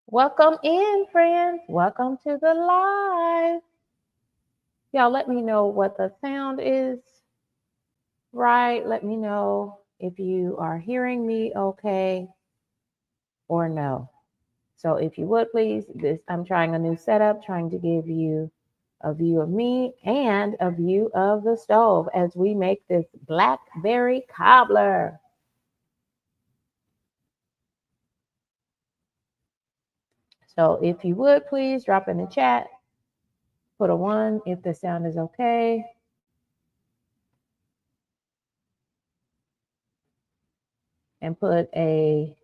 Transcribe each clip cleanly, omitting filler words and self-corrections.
Welcome in, friends. Welcome to the live. Y'all let me know what the sound is, right? Let me know if you are hearing me okay or no. So if you would please, I'm trying a new setup, trying to give you a view of me and a view of the stove as we make this Blackberry Cobbler. So if you would please drop in the chat, put a 1 if the sound is okay. And put a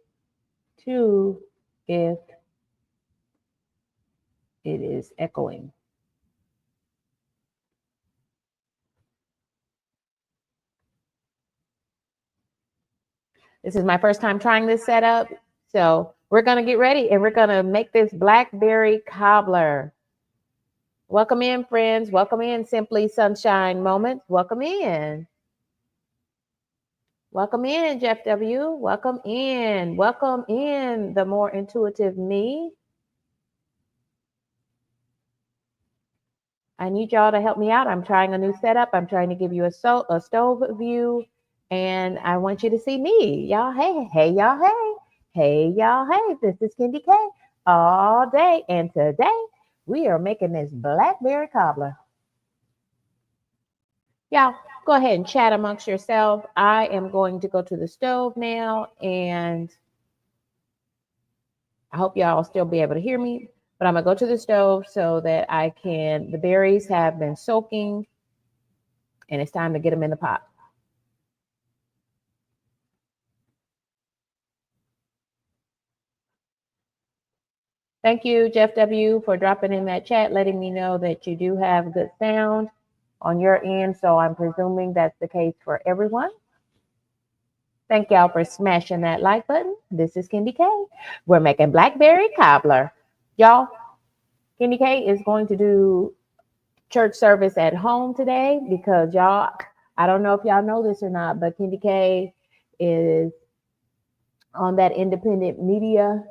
2 if it is echoing. This is my first time trying this setup. So we're going to get ready and we're going to make this Blackberry Cobbler. Welcome in, friends. Welcome in, Simply Sunshine Moments. Welcome in. Welcome in, Jeff W. Welcome in. Welcome in, the more intuitive me. I need y'all to help me out. I'm trying a new setup. I'm trying to give you a stove view. And I want you to see me. Y'all, hey, y'all, hey. Hey, y'all, hey. This is KendyK all day. And today we are making this Blackberry Cobbler. Y'all, go ahead and chat amongst yourself. I am going to go to the stove now. And I hope y'all still be able to hear me. But I'm going to go to the stove so that the berries have been soaking. And it's time to get them in the pot. Thank you, Jeff W., for dropping in that chat, letting me know that you do have good sound on your end. So I'm presuming that's the case for everyone. Thank y'all for smashing that like button. This is KendyK. We're making Blackberry Cobbler. Y'all, KendyK is going to do church service at home today because y'all, I don't know if y'all know this or not, but KendyK is on that independent media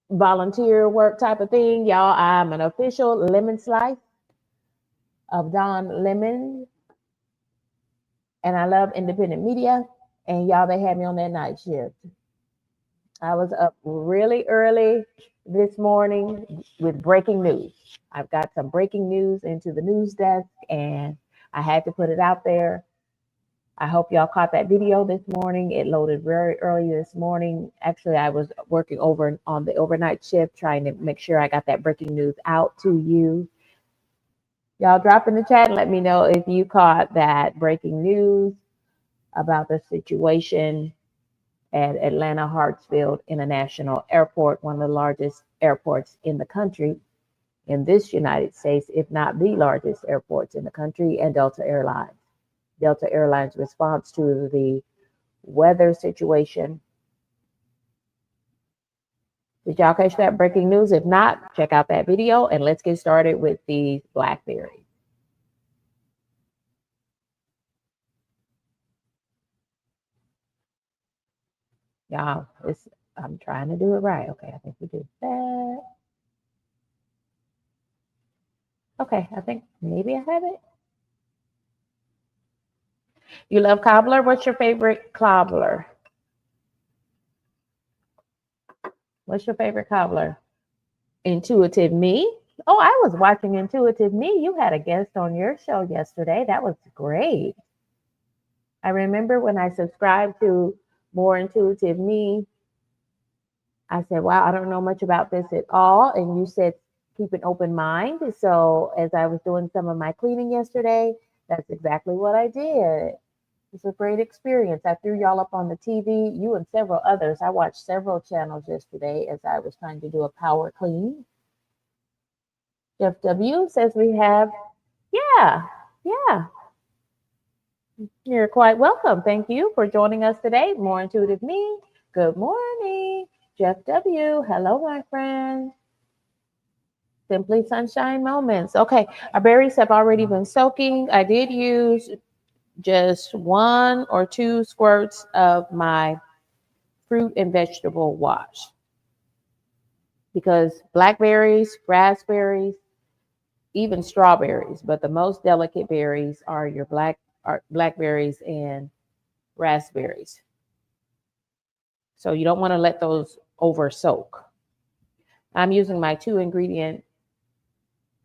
volunteer work type of thing. Y'all, I'm an official lemon slice of Don Lemon. And I love independent media. And y'all, they had me on that night shift. I was up really early this morning with breaking news. I've got some breaking news into the news desk and I had to put it out there. I hope y'all caught that video this morning. It loaded very early this morning. Actually, I was working over on the overnight shift, trying to make sure I got that breaking news out to you. Y'all drop in the chat and let me know if you caught that breaking news about the situation at Atlanta Hartsfield International Airport, one of the largest airports in the country, in this United States, if not the largest airports in the country, and Delta Airlines. Delta Airlines' response to the weather situation. Did y'all catch that breaking news? If not, check out that video and let's get started with these blackberries. Y'all, I'm trying to do it right. Okay, I think we did that. Okay, I think maybe I have it. You love cobbler? What's your favorite cobbler? What's your favorite cobbler? Intuitive Me? Oh, I was watching Intuitive Me. You had a guest on your show yesterday. That was great. I remember when I subscribed to More Intuitive Me, I said, wow, I don't know much about this at all. And you said, keep an open mind. So as I was doing some of my cleaning yesterday, that's exactly what I did. It's a great experience. I threw y'all up on the TV, you and several others. I watched several channels yesterday as I was trying to do a power clean. Jeff W. says we have, yeah. You're quite welcome. Thank you for joining us today. More Intuitive Me. Good morning. Jeff W. Hello, my friend. Simply Sunshine Moments. Okay, our berries have already been soaking. I did use just 1 or 2 squirts of my fruit and vegetable wash. because blackberries, raspberries, even strawberries, but the most delicate berries are your blackberries and raspberries. So you don't want to let those over soak. I'm using my 2-ingredient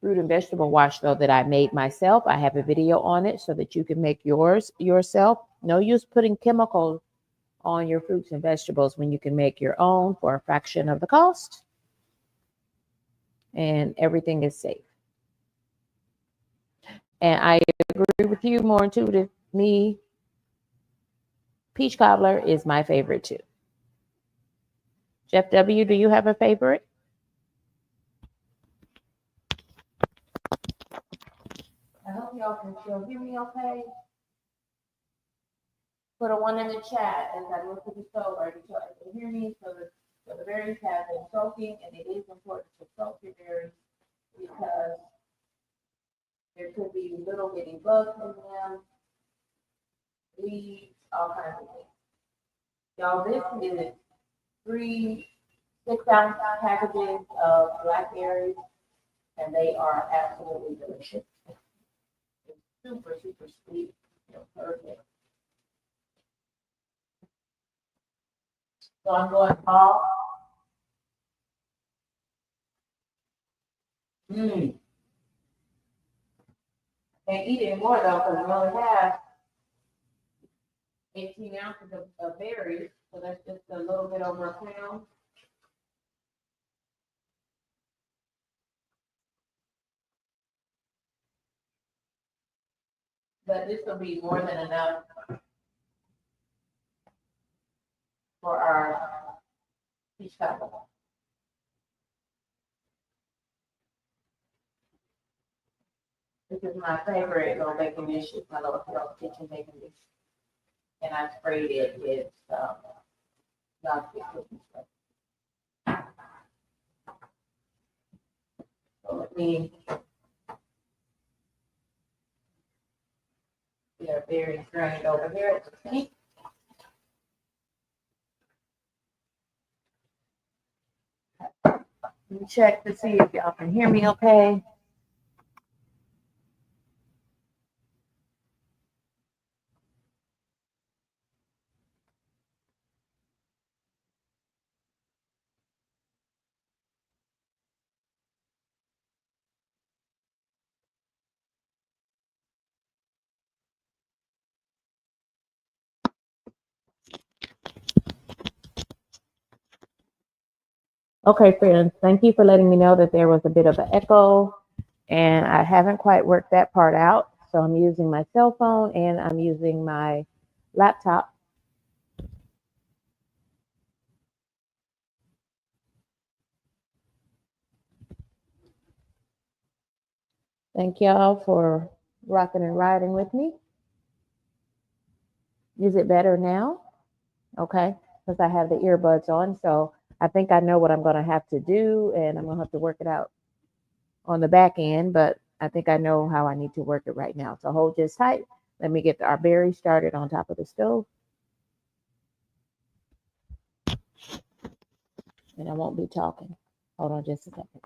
fruit and vegetable wash though that I made myself. I have a video on it so that you can make yours yourself. No use putting chemicals on your fruits and vegetables when you can make your own for a fraction of the cost, and everything is safe. And I agree with you, more intuitive me. Peach cobbler is my favorite too. Jeff W., do you have a favorite? I hope y'all can still hear me okay. Put a 1 in the chat as I look at the stove. Are you able to hear me? So the berries have been soaking, and it is important to soak your berries because there could be little bitty bugs in them, weeds, all kinds of things. Y'all, this is 3 6-ounce packages of blackberries, and they are absolutely delicious. It's super, super sweet. Perfect. So I'm going all. And eat it more though, because we only have 18 ounces of berries, so that's just a little bit over a pound. But this will be more than enough for our peach cobbler. This is my favorite little baking dish. It's my little kitchen baking dish. And I sprayed it with non-stick cooking spray. So let me get our berries drained over here at the sink. Let me check to see if y'all can hear me okay. Okay, friends, thank you for letting me know that there was a bit of an echo, and I haven't quite worked that part out. So I'm using my cell phone and I'm using my laptop. Thank y'all for rocking and riding with me. Is it better now? Okay, because I have the earbuds on, so I think I know what I'm going to have to do, and I'm going to have to work it out on the back end, but I think I know how I need to work it right now. So hold just tight. Let me get our berries started on top of the stove. And I won't be talking. Hold on just a second.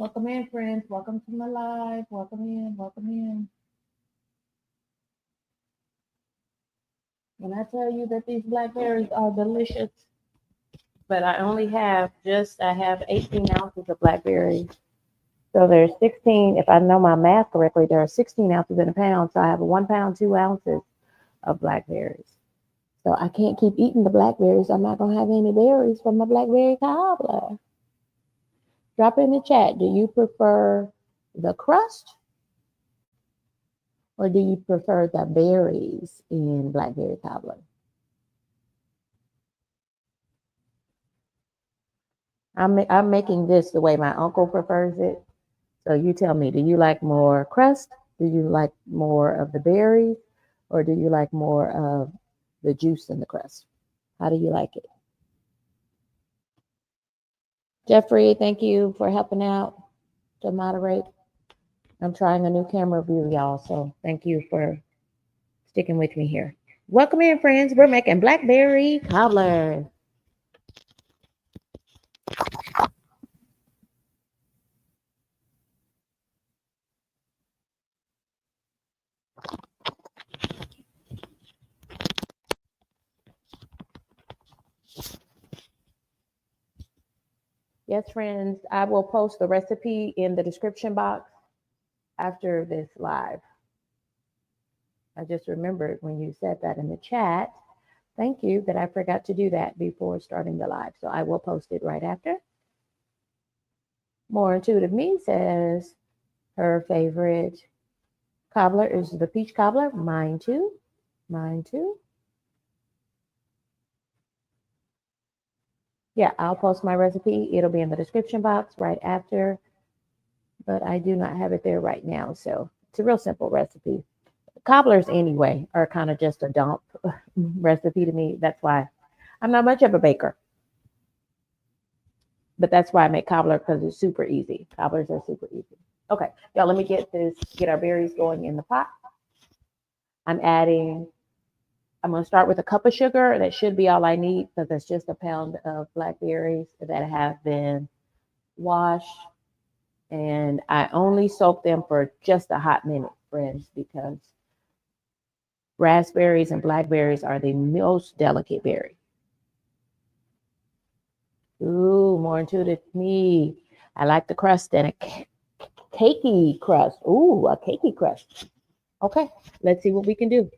Welcome in, friends. Welcome to my live. Welcome in. Welcome in. When I tell you that these blackberries are delicious, but I have 18 ounces of blackberries. So there's 16, if I know my math correctly, there are 16 ounces in a pound. So I have 1 pound, 2 ounces of blackberries. So I can't keep eating the blackberries. I'm not going to have any berries from my blackberry cobbler. Drop it in the chat. Do you prefer the crust or do you prefer the berries in blackberry cobbler? I'm making this the way my uncle prefers it. So you tell me, do you like more crust? Do you like more of the berries? Or do you like more of the juice in the crust? How do you like it? Jeffrey, thank you for helping out to moderate. I'm trying a new camera view, y'all. So thank you for sticking with me here. Welcome in, friends. We're making blackberry cobbler. Yes, friends, I will post the recipe in the description box after this live. I just remembered when you said that in the chat. Thank you that I forgot to do that before starting the live. So I will post it right after. More Intuitive Me says her favorite cobbler is the peach cobbler. Mine too. Mine too. Yeah, I'll post my recipe. It'll be in the description box right after, but I do not have it there right now. So it's a real simple recipe. Cobblers, anyway, are kind of just a dump recipe to me. That's why I'm not much of a baker. But that's why I make cobbler because it's super easy. Cobblers are super easy. Okay, y'all, let me get our berries going in the pot. I'm going to start with a cup of sugar. That should be all I need because that's just a pound of blackberries that have been washed. And I only soak them for just a hot minute, friends, because raspberries and blackberries are the most delicate berry. Ooh, more intuitive me. I like the crust and a cakey crust. Ooh, a cakey crust. Okay, let's see what we can do.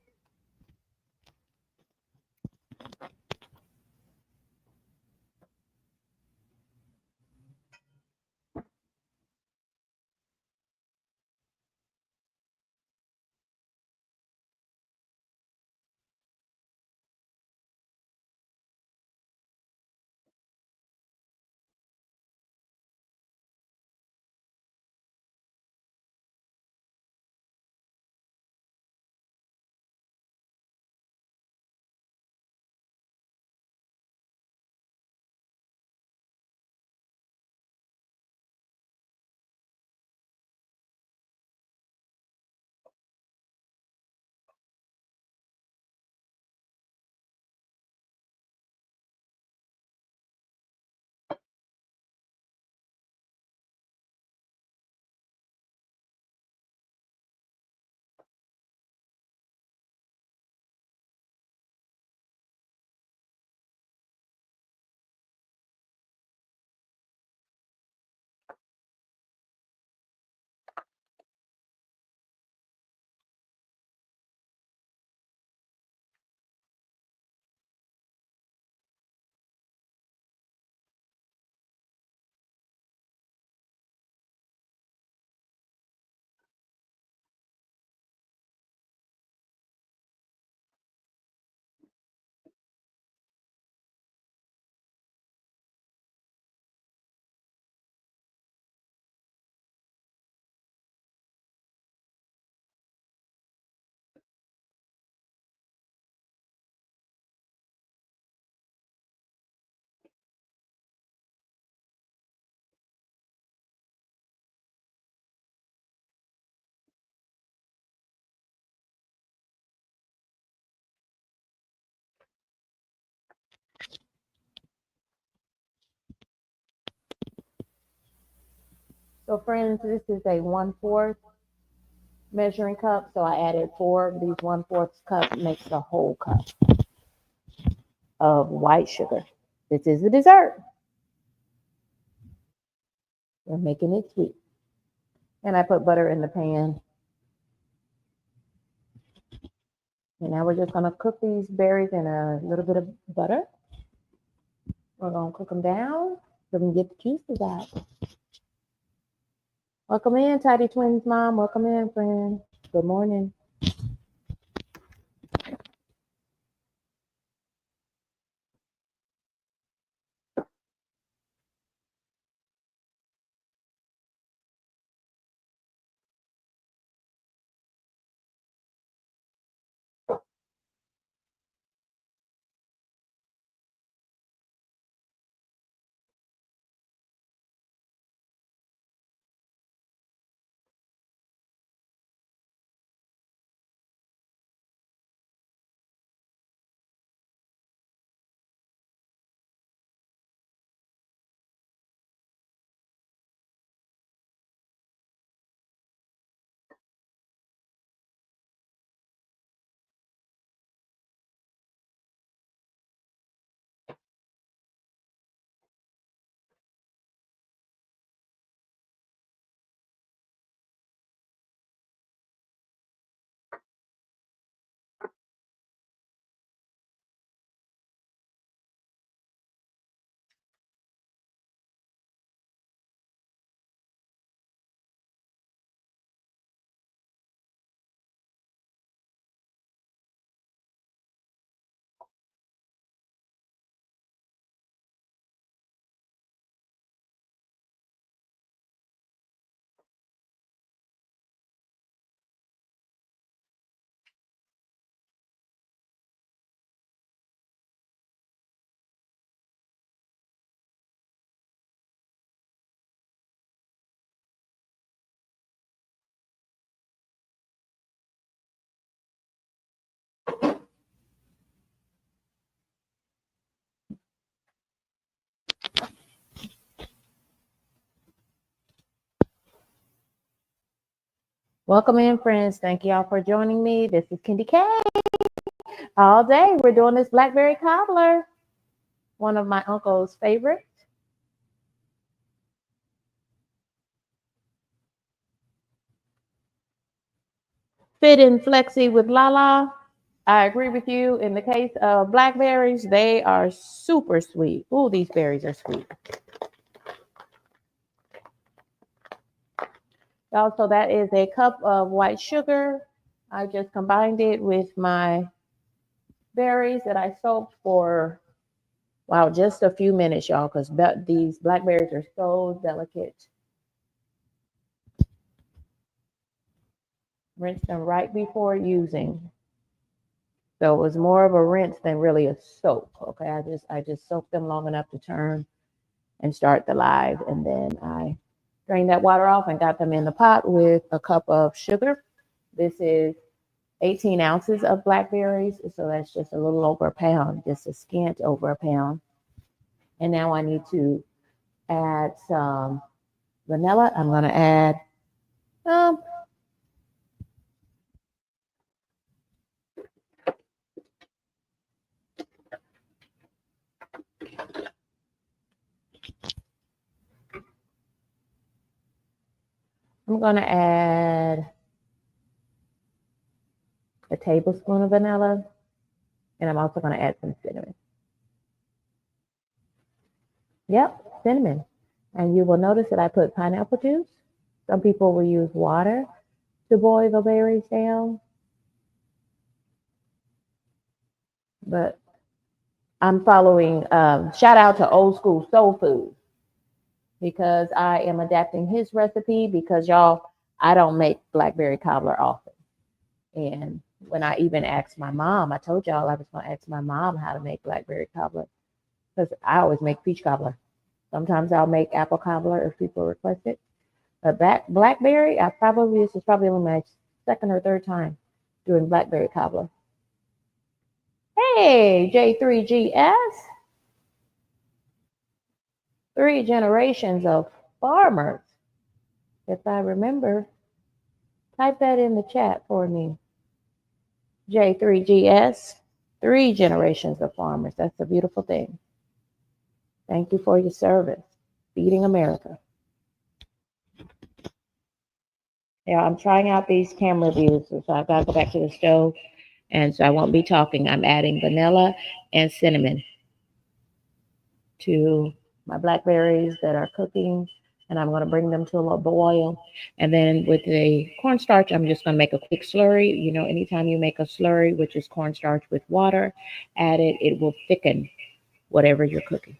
So friends, this is a 1/4 measuring cup. So I added 4 of these 1/4 cup, makes a whole cup of white sugar. This is a dessert. We're making it sweet. And I put butter in the pan. And now we're just going to cook these berries in a little bit of butter. We're going to cook them down so we can get the juices out. Welcome in, Tidy Twins Mom. Welcome in, friend. Good morning. Welcome in, friends. Thank y'all for joining me. This is KendyK. All day we're doing this Blackberry Cobbler, one of my uncle's favorites. Fit and flexy with Lala. I agree with you. In the case of blackberries, they are super sweet. Ooh, these berries are sweet. Also, that is a cup of white sugar. I just combined it with my berries that I soaked for, wow, just a few minutes, y'all, because these blackberries are so delicate. Rinse them right before using. So it was more of a rinse than really a soak. Okay, I just soaked them long enough to turn and start the live, and then I drained that water off and got them in the pot with a cup of sugar. This is 18 ounces of blackberries, so that's just a little over a pound, just a scant over a pound. And now I need to add some vanilla. I'm going to add I'm going to add a tablespoon of vanilla, and I'm also going to add some cinnamon. Yep, cinnamon. And you will notice that I put pineapple juice. Some people will use water to boil the berries down, but I'm following, shout out to Old School Soul Food, because I am adapting his recipe, because y'all, I don't make blackberry cobbler often. And when I even asked my mom, I told y'all I was going to ask my mom how to make blackberry cobbler, because I always make peach cobbler. Sometimes I'll make apple cobbler if people request it. But blackberry, this is probably only my second or third time doing blackberry cobbler. Hey, J3GS. 3 generations of farmers. If I remember, type that in the chat for me. J3GS, 3 generations of farmers. That's a beautiful thing. Thank you for your service. Feeding America. Yeah, I'm trying out these camera views, so I've got to go back to the stove, and so I won't be talking. I'm adding vanilla and cinnamon to my blackberries that are cooking, and I'm going to bring them to a little boil. And then with the cornstarch, I'm just going to make a quick slurry. You know, anytime you make a slurry, which is cornstarch with water, add it. It will thicken whatever you're cooking.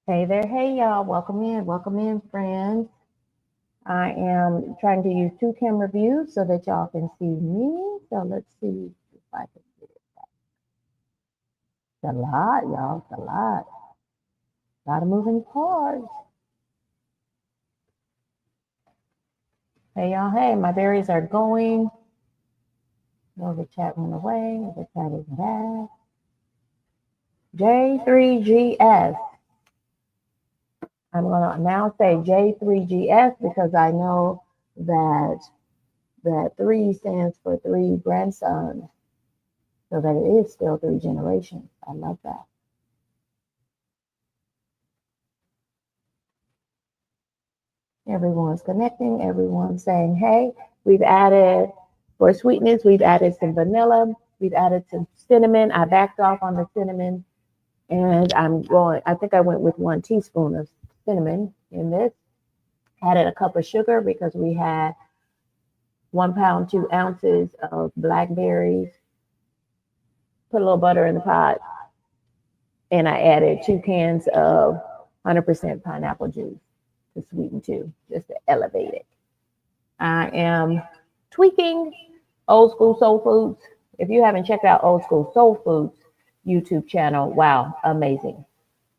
Hey there, hey y'all, welcome in, friends. I am trying to use 2 camera views so that y'all can see me. So let's see if I can get it. It's a lot, y'all, it's a lot. A lot of moving parts. Hey y'all, hey, my berries are going. No, the chat went away, the chat is back. J3GS. I'm gonna now say J3GS because I know that 3 stands for 3 grandsons, so that it is still 3 generations. I love that. Everyone's connecting, everyone's saying, hey, we've added, for sweetness, we've added some vanilla, we've added some cinnamon. I backed off on the cinnamon, and I think I went with 1 teaspoon of cinnamon in this. Added a cup of sugar because we had 1 pound, 2 ounces of blackberries. Put a little butter in the pot, and I added 2 cans of 100% pineapple juice to sweeten too, just to elevate it. I am tweaking Old School Soul Foods. If you haven't checked out Old School Soul Foods YouTube channel, wow, amazing.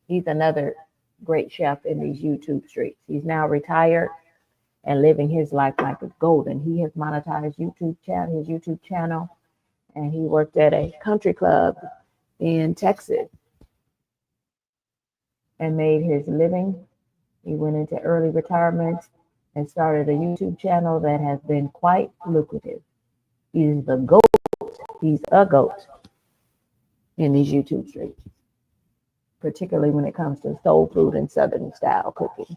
He's another great chef in these YouTube streets. He's now retired and living his life like it's golden. He has monetized his YouTube channel, and he worked at a country club in Texas and made his living. He went into early retirement and started a YouTube channel that has been quite lucrative. He's the GOAT. He's a GOAT in these YouTube streets, particularly when it comes to soul food and Southern style cooking.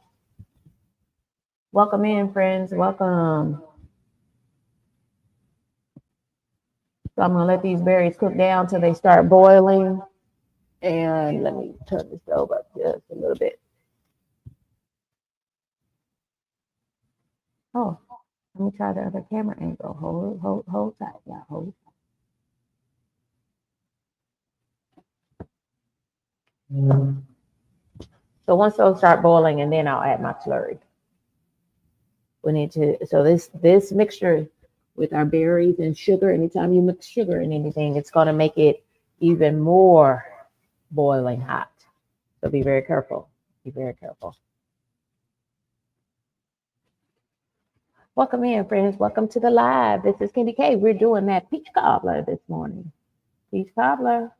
Welcome in, friends. Welcome. So I'm going to let these berries cook down till they start boiling. And let me turn the stove up just a little bit. Oh, let me try the other camera angle. Hold tight, y'all. Hold tight. So once those start boiling, and then I'll add my slurry. We need to, so this mixture with our berries and sugar, anytime you mix sugar in anything, it's going to make it even more boiling hot. So be very careful. Be very careful. Welcome in, friends. Welcome to the live. This is KendyK. We're doing that peach cobbler this morning. Peach cobbler.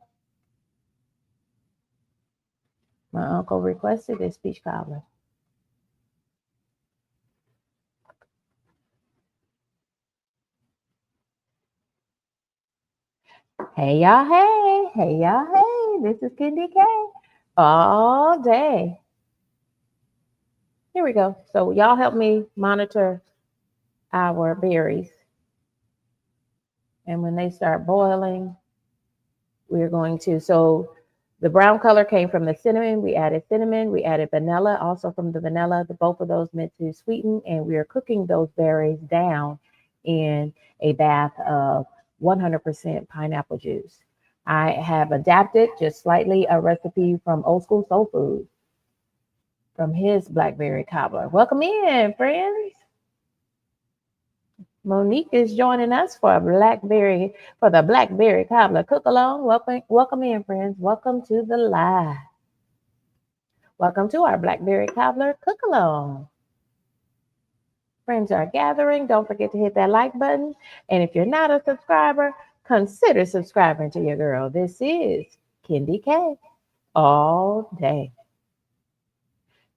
My uncle requested this peach cobbler. Hey, y'all. Hey. Hey, y'all. Hey. This is KendyK. All day. Here we go. So y'all help me monitor our berries. And when they start boiling, we're going to, so the brown color came from the cinnamon. We added vanilla, also from the vanilla. Both of those meant to sweeten, and we are cooking those berries down in a bath of 100% pineapple juice. I have adapted just slightly a recipe from Old School Soul Food from his Blackberry Cobbler. Welcome in, friends. Monique is joining us for the Blackberry Cobbler cook along. Welcome in, friends. Welcome to the live. Welcome to our Blackberry Cobbler cook along. Friends are gathering. Don't forget to hit that like button. And if you're not a subscriber, consider subscribing to your girl. This is KendyK all day.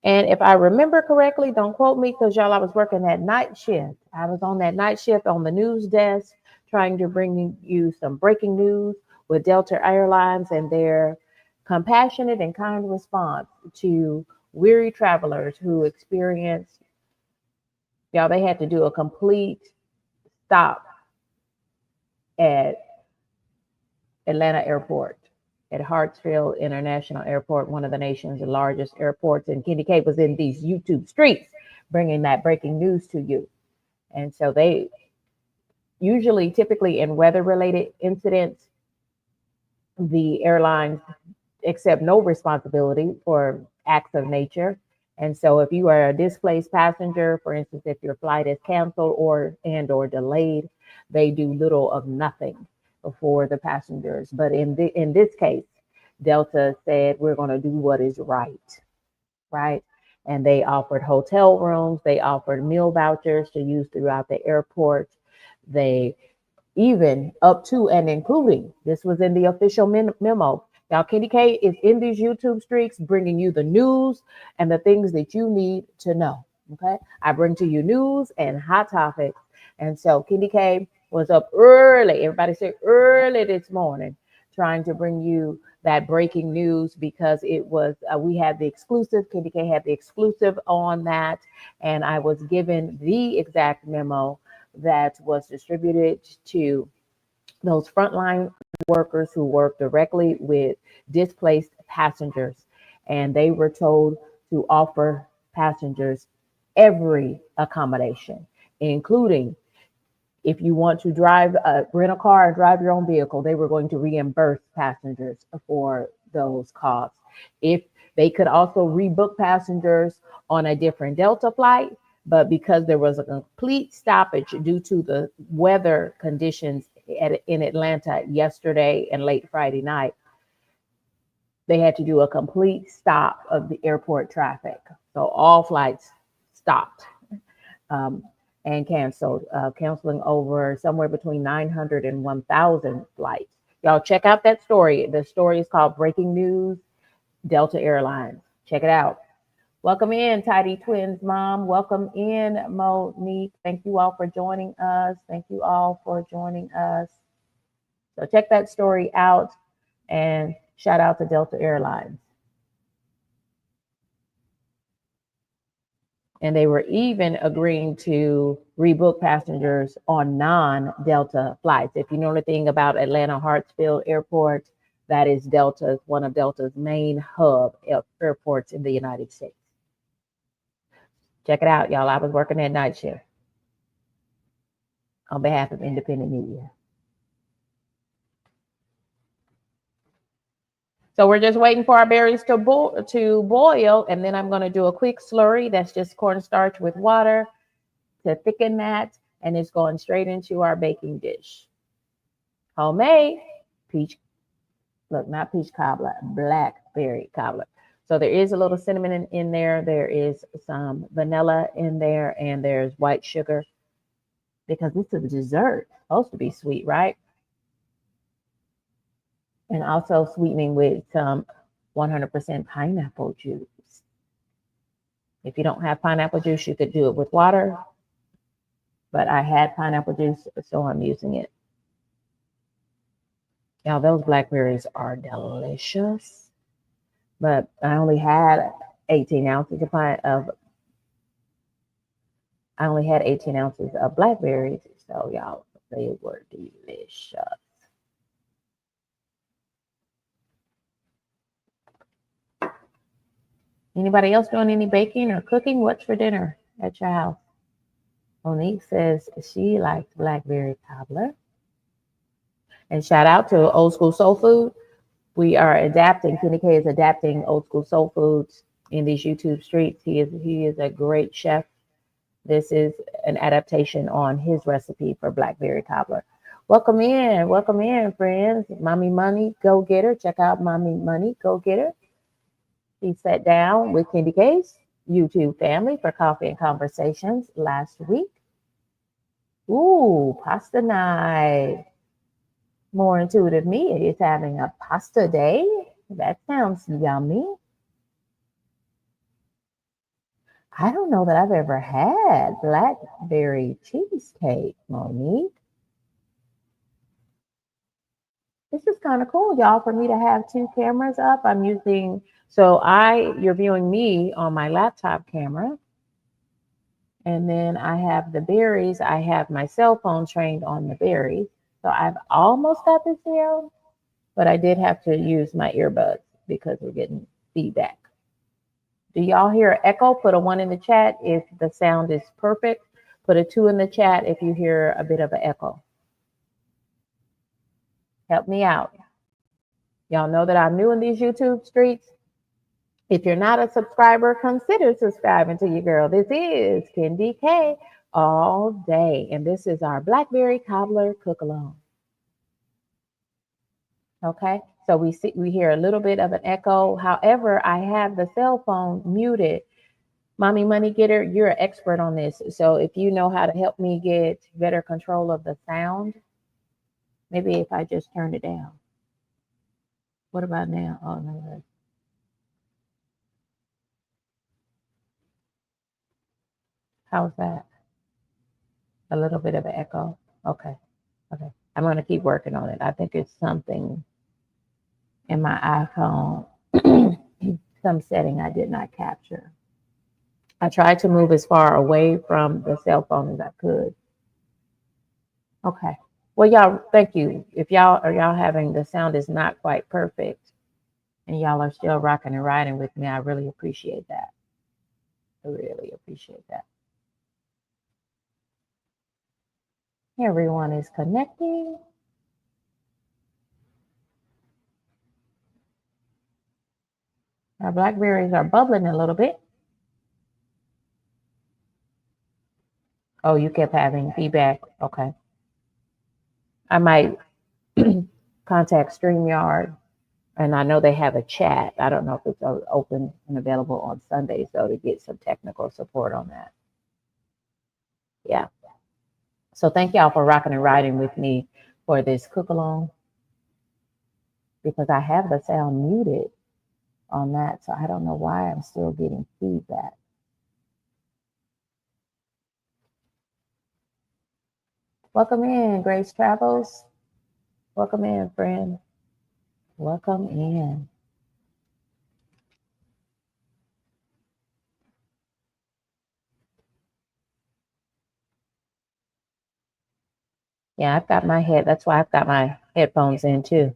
And if I remember correctly, don't quote me, because y'all, I was working that night shift. I was on that night shift on the news desk, trying to bring you some breaking news with Delta Airlines and their compassionate and kind response to weary travelers who experienced, y'all, they had to do a complete stop at Atlanta Airport, at Hartsfield International Airport, one of the nation's largest airports. And KendyK was in these YouTube streets bringing that breaking news to you. And so they typically in weather-related incidents, the airlines accept no responsibility for acts of nature. And so if you are a displaced passenger, for instance, if your flight is canceled or delayed, they do little of nothing for the passengers. But in this case, Delta said, we're going to do what is right? And they offered hotel rooms. They offered meal vouchers to use throughout the airport. They even up to and including, this was in the official memo. Now, KendyK is in these YouTube streaks, bringing you the news and the things that you need to know. Okay. I bring to you news and hot topics. And so KendyK was up early. Everybody say early this morning, trying to bring you that breaking news, because it was, we had the exclusive, KendyK had the exclusive on that. And I was given the exact memo that was distributed to those frontline workers who work directly with displaced passengers. And they were told to offer passengers every accommodation, including if you want to rent a car and drive your own vehicle, they were going to reimburse passengers for those costs. If They could also rebook passengers on a different Delta flight, but because there was a complete stoppage due to the weather conditions in Atlanta yesterday and late Friday night, they had to do a complete stop of the airport traffic. So all flights stopped um, and canceled, canceling over somewhere between 900 and 1,000 flights. Y'all check out that story. The story is called Breaking News, Delta Airlines. Check it out. Welcome in, Tidy Twins Mom. Welcome in, Monique. Thank you all for joining us. Thank you all for joining us. So check that story out and shout out to Delta Airlines. And they were even agreeing to rebook passengers on non-Delta flights. If you know anything about Atlanta Hartsfield Airport, that is Delta's, one of Delta's main hub airports in the United States. Check it out, y'all. I was working that night shift on behalf of independent media. So we're just waiting for our berries to boil, and then I'm going to do a quick slurry. That's just cornstarch with water to thicken that, and it's going straight into our baking dish. Homemade peach, look, not peach cobbler, blackberry cobbler. So there is a little cinnamon in there. There is some vanilla in there, and there's white sugar because it's a dessert. It's supposed to be sweet, right? And also sweetening with some 100% pineapple juice. If you don't have pineapple juice, you could do it with water. But I had pineapple juice, so I'm using it. Now, those blackberries are delicious. But I only had 18 ounces of I only had 18 ounces of blackberries. So y'all, they were delicious. Anybody else doing any baking or cooking? What's for dinner at your house? Monique says she likes blackberry cobbler. And shout out to Old School Soul Food. We are adapting, KendyK is adapting Old School Soul Foods in these YouTube streets. He is a great chef. This is an adaptation on his recipe for blackberry cobbler. Welcome in, friends. Mommy Money, go get her. Check out Mommy Money, go get her. He sat down with KendyK's YouTube family for coffee and conversations last week. Ooh, pasta night. More intuitive me is having a pasta day. That sounds yummy. I don't know that I've ever had blackberry cheesecake, Monique. This is kind of cool, y'all, for me to have two cameras up. I'm using, you're viewing me on my laptop camera. And then I have the berries. I have my cell phone trained on the berries. So I've almost got this down, but I did have to use my earbuds because we're getting feedback. Do y'all hear an echo? Put a 1 in the chat if the sound is perfect. Put a 2 in the chat if you hear a bit of an echo. Help me out. Y'all know that I'm new in these YouTube streets. If you're not a subscriber, consider subscribing to your girl. This is KendyK all day, and this is our Blackberry Cobbler cook-along. Okay, so we hear a little bit of an echo. However, I have the cell phone muted. Mommy Money Getter, you're an expert on this. So if you know how to help me get better control of the sound, maybe if I just turn it down. What about now? Oh, no. How's that? A little bit of an echo. Okay. I'm going to keep working on it. I think it's something in my iPhone, some setting I did not capture. I tried to move as far away from the cell phone as I could. Okay. Well, y'all, thank you. If y'all having the sound is not quite perfect and y'all are still rocking and riding with me, I really appreciate that. I really appreciate that. Everyone is connecting. Our blackberries are bubbling a little bit. Oh, you kept having feedback. Okay. I might contact StreamYard, and I know they have a chat. I don't know if it's open and available on Sundays, though, to get some technical support on that. Yeah. So thank y'all for rocking and riding with me for this cook along, because I have the sound muted on that. So I don't know why I'm still getting feedback. Welcome in, Grace Travels. Welcome in, friend. Welcome in. Yeah, that's why I've got my headphones in too.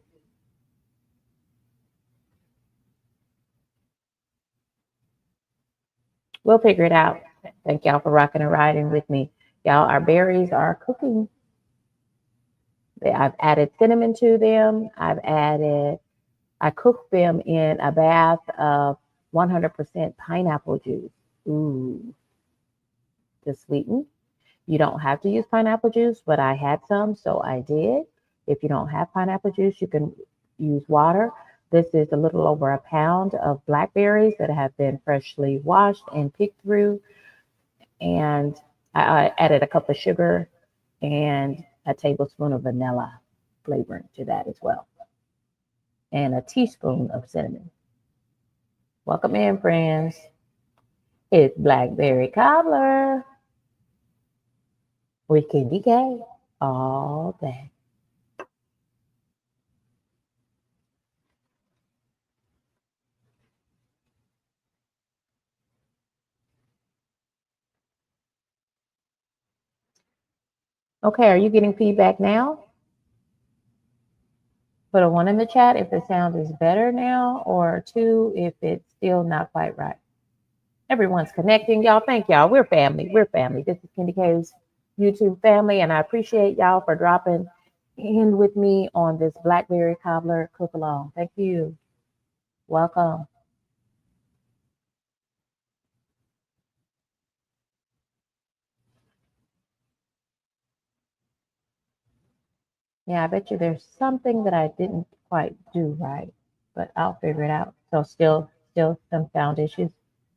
We'll figure it out. Thank y'all for rocking and riding with me. Y'all, our berries are cooking. I've added cinnamon to them. I cooked them in a bath of 100% pineapple juice. Ooh, to sweeten. You don't have to use pineapple juice, but I had some, so I did. If you don't have pineapple juice, you can use water. This is a little over a pound of blackberries that have been freshly washed and picked through. And I added a cup of sugar and a tablespoon of vanilla flavoring to that as well, and a teaspoon of cinnamon. Welcome in, friends. It's Blackberry Cobbler with KendyK all day. Okay, are you getting feedback now? Put a 1 in the chat if the sound is better now, or 2 if it's still not quite right. Everyone's connecting, y'all. Thank y'all. We're family. We're family. This is KendyK's YouTube family, and I appreciate y'all for dropping in with me on this Blackberry Cobbler cook along. Thank you. Welcome. Yeah, I bet you there's something that I didn't quite do right, but I'll figure it out. So still some sound issues.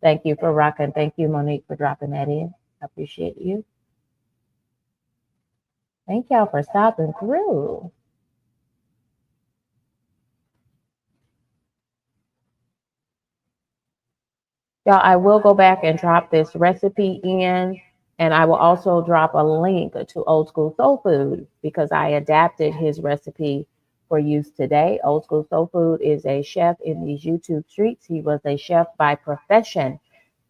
Thank you for rocking. Thank you, Monique, for dropping that in. I appreciate you. Thank y'all for stopping through. Y'all, I will go back and drop this recipe in, and I will also drop a link to Old School Soul Food because I adapted his recipe for use today. Old School Soul Food is a chef in these YouTube streets. He was a chef by profession,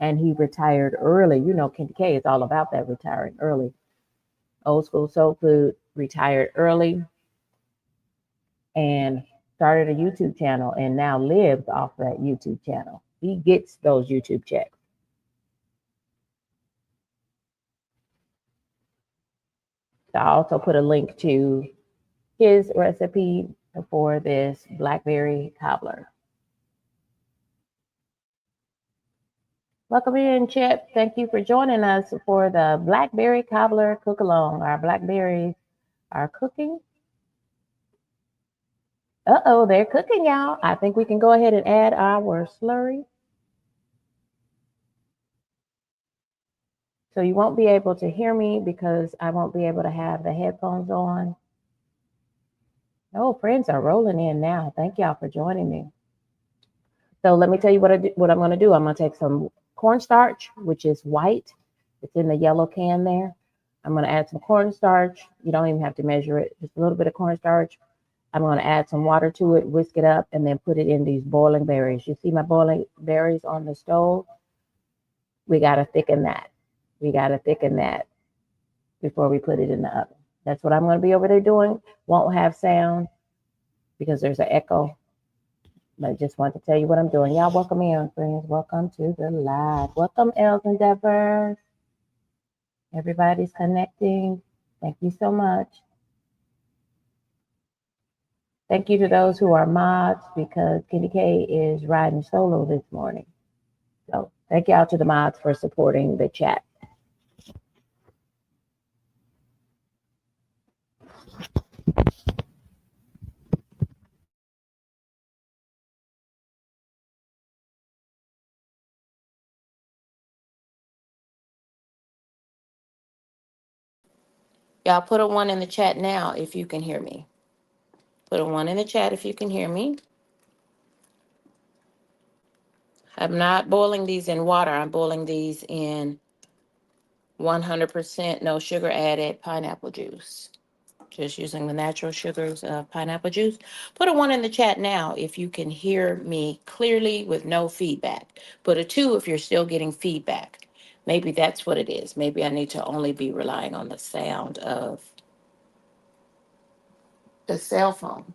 and he retired early. You know, KendyK is all about that, retiring early. Old School Soul Food retired early and started a YouTube channel and now lives off that YouTube channel. He gets those YouTube checks. So I also put a link to his recipe for this Blackberry Cobbler. Welcome in, Chip. Thank you for joining us for the Blackberry Cobbler cook along. Our blackberries are cooking. Uh-oh, they're cooking, y'all. I think we can go ahead and add our slurry. So you won't be able to hear me because I won't be able to have the headphones on. Oh, friends are rolling in now. Thank y'all for joining me. So let me tell you what I'm going to do. I'm going to take some cornstarch, which is white. It's in the yellow can there. I'm going to add some cornstarch. You don't even have to measure it. Just a little bit of cornstarch. I'm going to add some water to it, whisk it up, and then put it in these boiling berries. You see my boiling berries on the stove? We got to thicken that. We got to thicken that before we put it in the oven. That's what I'm going to be over there doing. Won't have sound because there's an echo. But I just want to tell you what I'm doing. Y'all, welcome in, friends. Welcome to the live. Welcome, Els and Deborah. Everybody's connecting. Thank you so much. Thank you to those who are mods because KendyK is riding solo this morning. So thank y'all to the mods for supporting the chat. Y'all put a 1 in the chat now if you can hear me. Put a 1 in the chat if you can hear me. I'm not boiling these in water. I'm boiling these in 100% no sugar added pineapple juice. Just using the natural sugars of pineapple juice. Put a 1 in the chat now if you can hear me clearly with no feedback. Put a 2 if you're still getting feedback. Maybe that's what it is. Maybe I need to only be relying on the sound of the cell phone.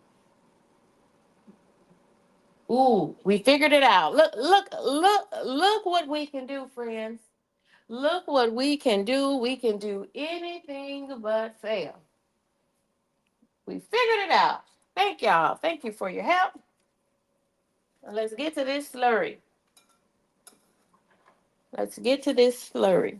Ooh, we figured it out. Look what we can do, friends. Look what we can do. We can do anything but fail. We figured it out. Thank y'all. Thank you for your help. Let's get to this slurry. Let's get to this slurry.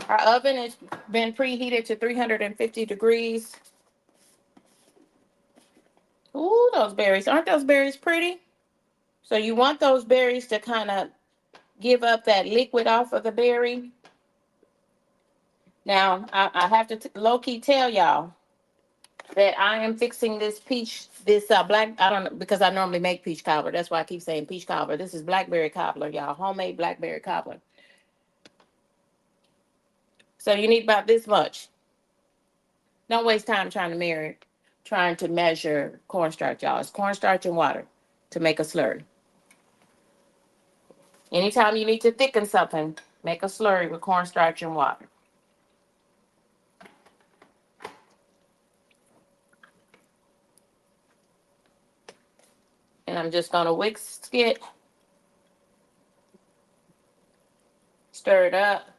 Our oven has been preheated to 350 degrees. Ooh, those berries. Aren't those berries pretty? So you want those berries to kind of give up that liquid off of the berry. Now, I have to low-key tell y'all that I am fixing this black, I don't know, because I normally make peach cobbler. That's why I keep saying peach cobbler. This is blackberry cobbler, y'all. Homemade blackberry cobbler. So you need about this much. Don't waste time trying to measure cornstarch, y'all. It's cornstarch and water to make a slurry. Anytime you need to thicken something, make a slurry with cornstarch and water. And I'm just going to whisk it, stir it up.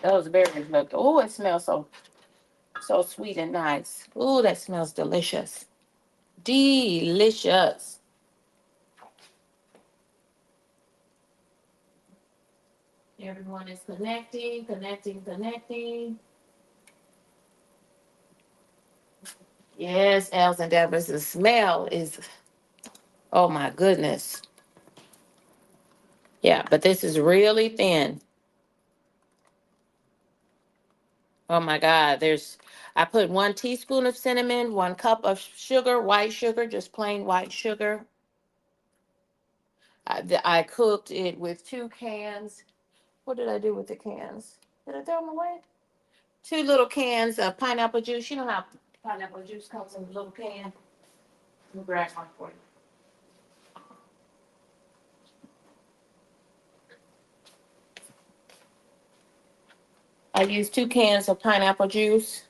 Those berries look, oh, it smells so sweet and nice. Oh, that smells delicious. Delicious. Everyone is connecting. Yes, Els and Deborah, the smell is, oh my goodness. Yeah, but this is really thin. Oh my God, I put 1 teaspoon of cinnamon, 1 cup of sugar, white sugar, just plain white sugar. I cooked it with 2 cans. What did I do with the cans? Did I throw them away? 2 little cans of pineapple juice. You know how pineapple juice comes in a little can? Let me grab one for you. I used 2 cans of pineapple juice.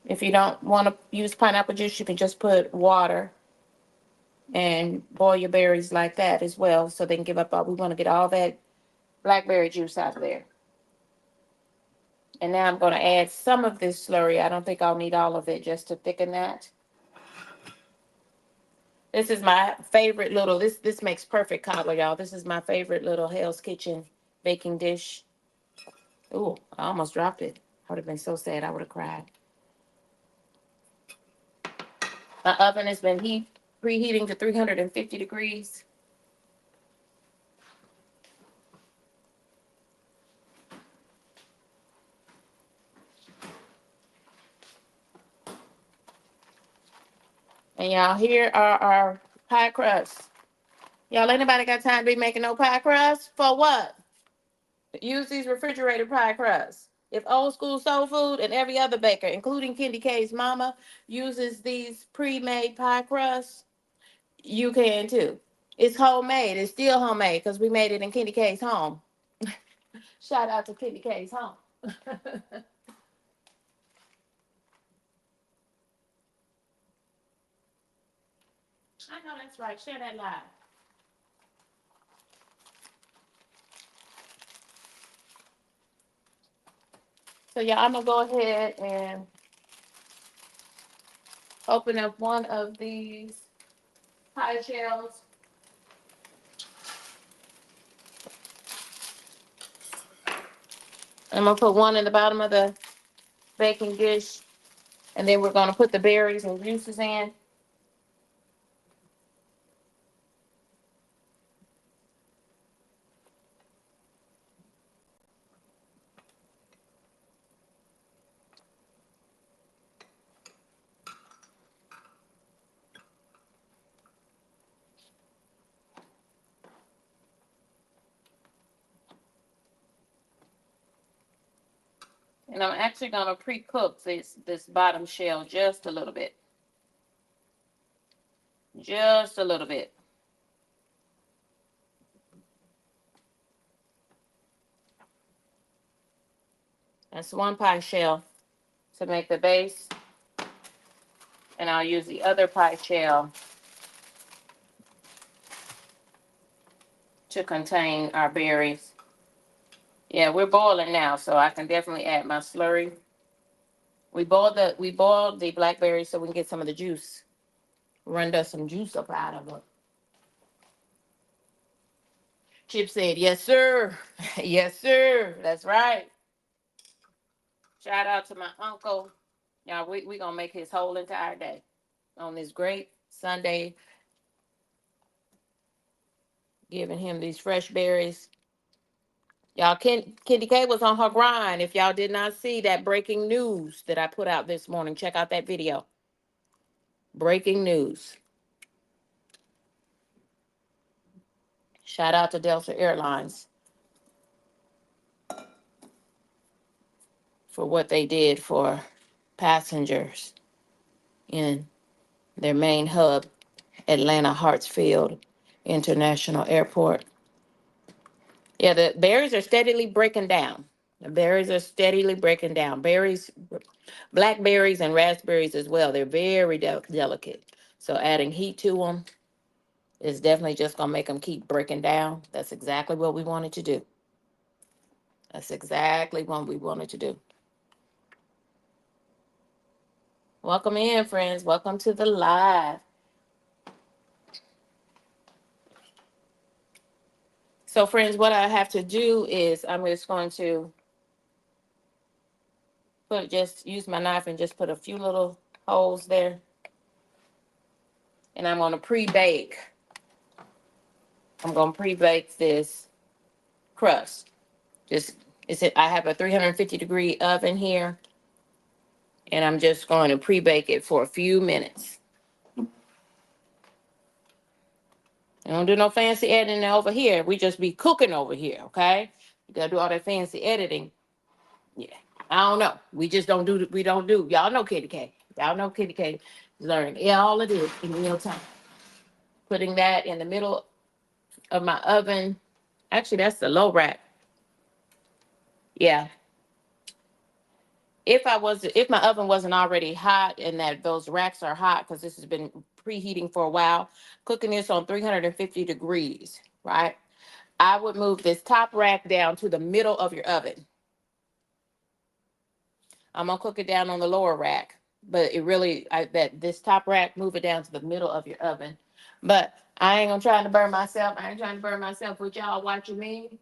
If you don't want to use pineapple juice, you can just put water and boil your berries like that as well, so they can give up we want to get all that blackberry juice out of there. And now I'm going to add some of this slurry. I don't think I'll need all of it, just to thicken that. This is my favorite little, this makes perfect cobbler, y'all. This is my favorite little Hell's Kitchen baking dish. Ooh, I almost dropped it. I would have been so sad. I would have cried. My oven has been preheating to 350 degrees. And y'all, here are our pie crusts. Y'all, anybody got time to be making no pie crusts? For what? Use these refrigerated pie crusts. If Old School Soul Food and every other baker, including KendyK's mama, uses these pre-made pie crusts, you can too. It's homemade. It's still homemade because we made it in KendyK's home. Shout out to KendyK's home. I know that's right. Share that live. So yeah, I'm gonna go ahead and open up one of these pie shells. I'm gonna put one in the bottom of the baking dish, and then we're gonna put the berries and juices in. And I'm actually gonna pre-cook this bottom shell just a little bit. Just a little bit. That's one pie shell to make the base. And I'll use the other pie shell to contain our berries. Yeah, we're boiling now, so I can definitely add my slurry. We boiled the blackberries so we can get some of the juice. Run some juice up out of it. Chip said, yes, sir. Yes, sir. That's right. Shout out to my uncle. Y'all, we gonna make his whole entire day on this great Sunday, giving him these fresh berries. Y'all, KendyK was on her grind. If y'all did not see that breaking news that I put out this morning, check out that video. Breaking news. Shout out to Delta Airlines for what they did for passengers in their main hub, Atlanta Hartsfield International Airport. Yeah, the berries are steadily breaking down. The berries are steadily breaking down. Berries, blackberries and raspberries as well. They're very delicate. So adding heat to them is definitely just going to make them keep breaking down. That's exactly what we wanted to do. That's exactly what we wanted to do. Welcome in, friends. Welcome to the live. So, friends, what I have to do is I'm just going to use my knife and just put a few little holes there. And I'm going to pre-bake. I'm going to pre-bake this crust. I have a 350-degree oven here. And I'm just going to pre-bake it for a few minutes. I don't do no fancy editing over here. We just be cooking over here, okay? You gotta do all that fancy editing. Yeah, I don't know. We just don't do. We don't do. Y'all know KendyK. Y'all know KendyK. Learning all of this in real time. Putting that in the middle of my oven. Actually, that's the low rack. Yeah. If my oven wasn't already hot and that those racks are hot because this has been preheating for a while, cooking this on 350 degrees, right? I would move this top rack down to the middle of your oven. I'm gonna cook it down on the lower rack, but this top rack, move it down to the middle of your oven. But I ain't gonna try to burn myself. I ain't trying to burn myself with y'all watching me.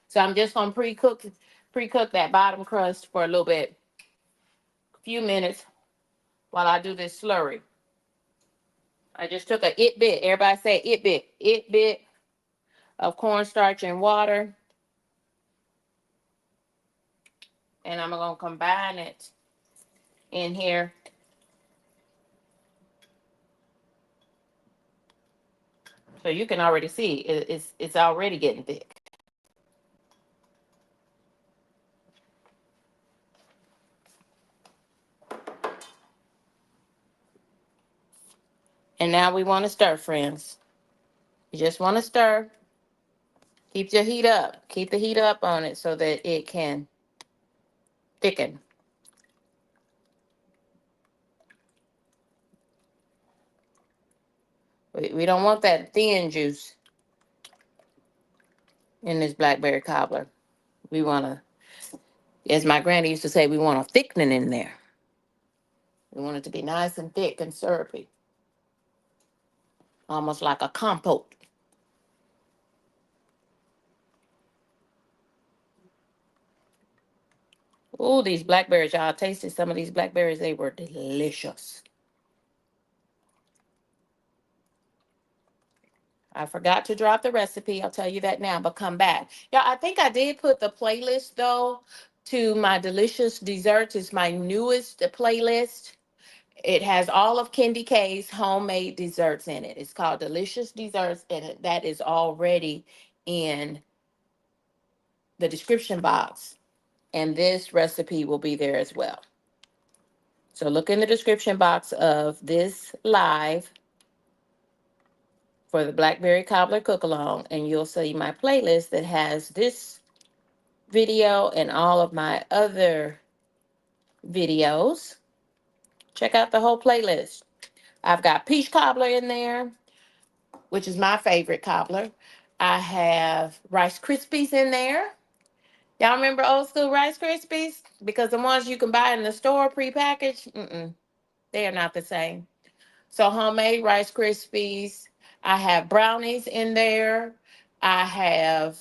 So I'm just gonna pre-cook that bottom crust for a little bit, a few minutes, while I do this slurry. I just took a it bit. Everybody say it bit of cornstarch and water, and I'm gonna combine it in here. So you can already see it's already getting thick. And now we want to stir, friends. You just want to stir. Keep your heat up. Keep the heat up on it so that it can thicken. We don't want that thin juice in this blackberry cobbler. We want to, as my granny used to say, we want a thickening in there. We want it to be nice and thick and syrupy, almost like a compote. Ooh, these blackberries, y'all tasted some of these blackberries. They were delicious. I forgot to drop the recipe. I'll tell you that now, but come back. Yeah, I think I did put the playlist though to my delicious desserts. It's my newest playlist. It has all of KendyK's homemade desserts in it. It's called Delicious Desserts, and that is already in the description box. And this recipe will be there as well. So look in the description box of this live for the Blackberry Cobbler Cook Along, and you'll see my playlist that has this video and all of my other videos. Check out the whole playlist. I've got peach cobbler in there, which is my favorite cobbler. I have Rice Krispies in there. Y'all remember old school Rice Krispies? Because the ones you can buy in the store prepackaged, they are not the same. So homemade Rice Krispies. I have brownies in there. I have,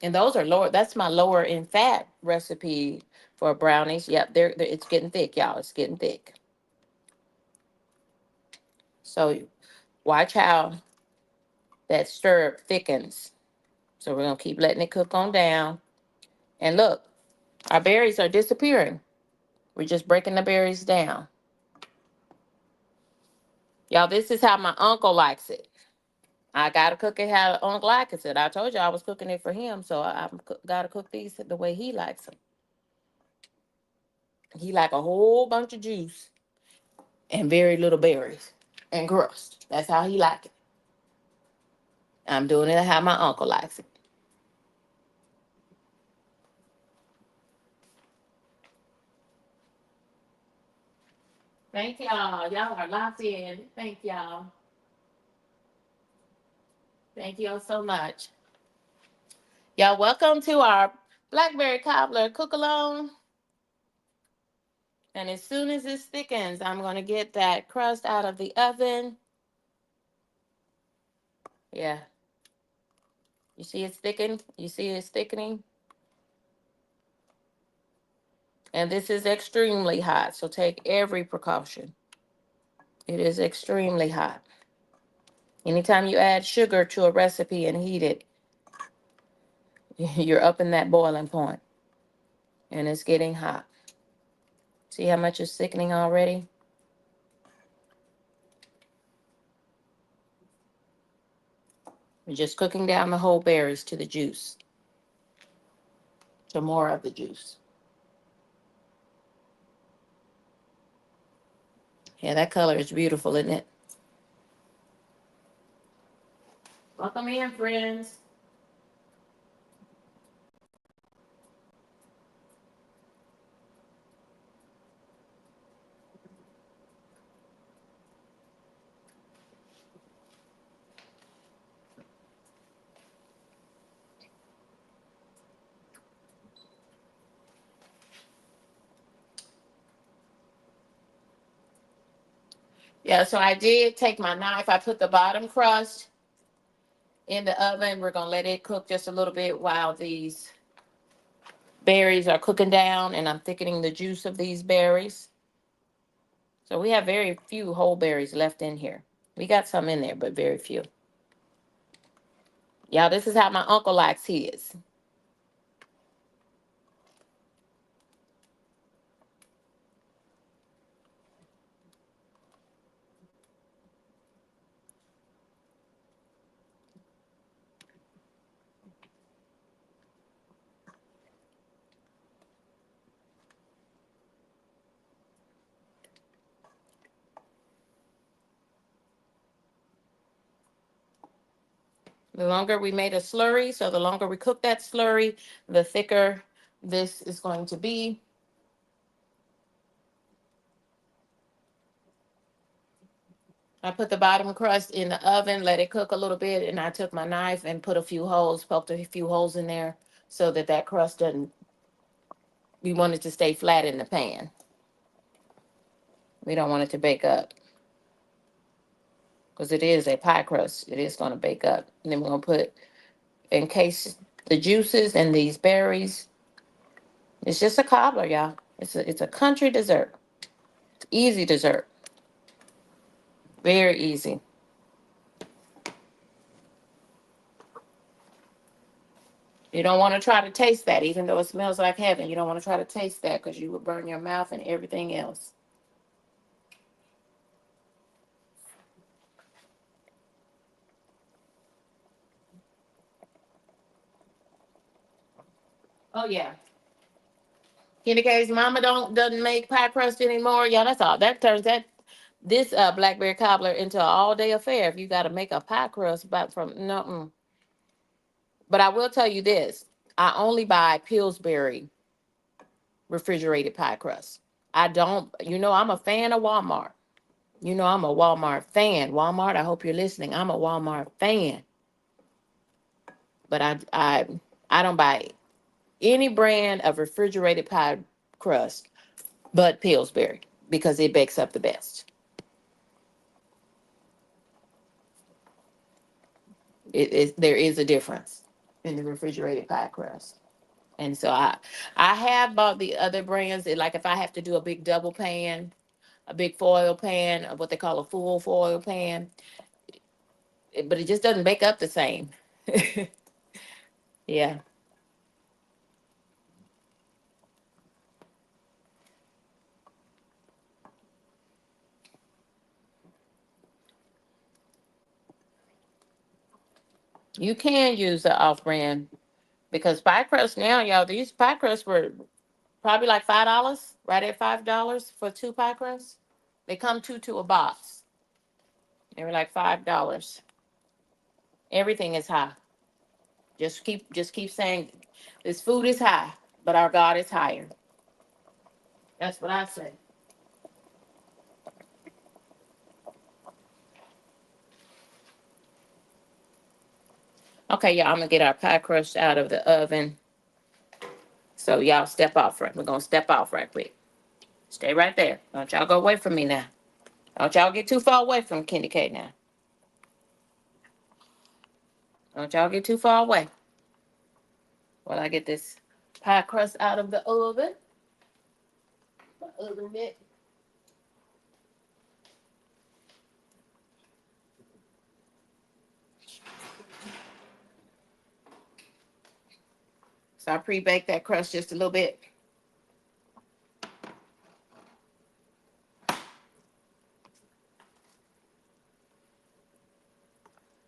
and those are lower. That's my lower in fat recipe for brownies. Yep, it's getting thick, y'all. It's getting thick. So watch how that syrup thickens. So we're gonna keep letting it cook on down. And look, our berries are disappearing. We're just breaking the berries down. Y'all, this is how my uncle likes it. I gotta cook it how Uncle likes it. I told you I was cooking it for him, so I gotta cook these the way he likes them. He like a whole bunch of juice and very little berries and crust. That's how he like it. I'm doing it how my uncle likes it. Thank y'all. Y'all are locked in. Thank y'all. Thank y'all so much. Y'all, welcome to our Blackberry Cobbler cook along. And as soon as this thickens, I'm going to get that crust out of the oven. Yeah. You see it's thickened? You see it's thickening? And this is extremely hot, so take every precaution. It is extremely hot. Anytime you add sugar to a recipe and heat it, you're up in that boiling point. And it's getting hot. See how much is thickening already? We're just cooking down the whole berries to the juice, to more of the juice. Yeah, that color is beautiful, isn't it? Welcome in, friends. Yeah, so I did take my knife. I put the bottom crust in the oven. We're going to let it cook just a little bit while these berries are cooking down, and I'm thickening the juice of these berries. So we have very few whole berries left in here. We got some in there, but very few. Y'all, this is how my uncle likes his. The longer we made a slurry, so the longer we cook that slurry, the thicker this is going to be. I put the bottom crust in the oven, let it cook a little bit, and I took my knife and put a few holes, poked a few holes in there so that that crust doesn't, we want it to stay flat in the pan. We don't want it to bake up because it is a pie crust. It is going to bake up. And then we're going to put, in case the juices and these berries, it's just a cobbler, y'all. It's a country dessert. It's easy dessert. Very easy. You don't want to try to taste that, even though it smells like heaven. You don't want to try to taste that because you will burn your mouth and everything else. Oh yeah. KendyK's mama doesn't make pie crust anymore. Y'all, that's all. That turns this blackberry cobbler into an all day affair if you got to make a pie crust but from no. But I will tell you this. I only buy Pillsbury refrigerated pie crust. I don't, I'm a fan of Walmart. I'm a Walmart fan. Walmart, I hope you're listening. I'm a Walmart fan. But I don't buy any brand of refrigerated pie crust but Pillsbury because it bakes up the best. There is a difference in the refrigerated pie crust. And so I have bought the other brands. Like if I have to do a big double pan, a big foil pan, or what they call a full foil pan, but it just doesn't bake up the same. Yeah. You can use the off brand because pie crust now, y'all, these pie crusts were probably like $5, right at $5 for two pie crusts. They come two to a box. They were like $5. Everything is high. Just keep saying this food is high, but our God is higher. That's what I say. Okay, y'all, I'm gonna get our pie crust out of the oven. So y'all step off right. We're gonna step off right quick. Stay right there. Don't y'all go away from me now. Don't y'all get too far away from KendyK now. Don't y'all get too far away. While I get this pie crust out of the oven. My oven mitt. So I pre-baked that crust just a little bit.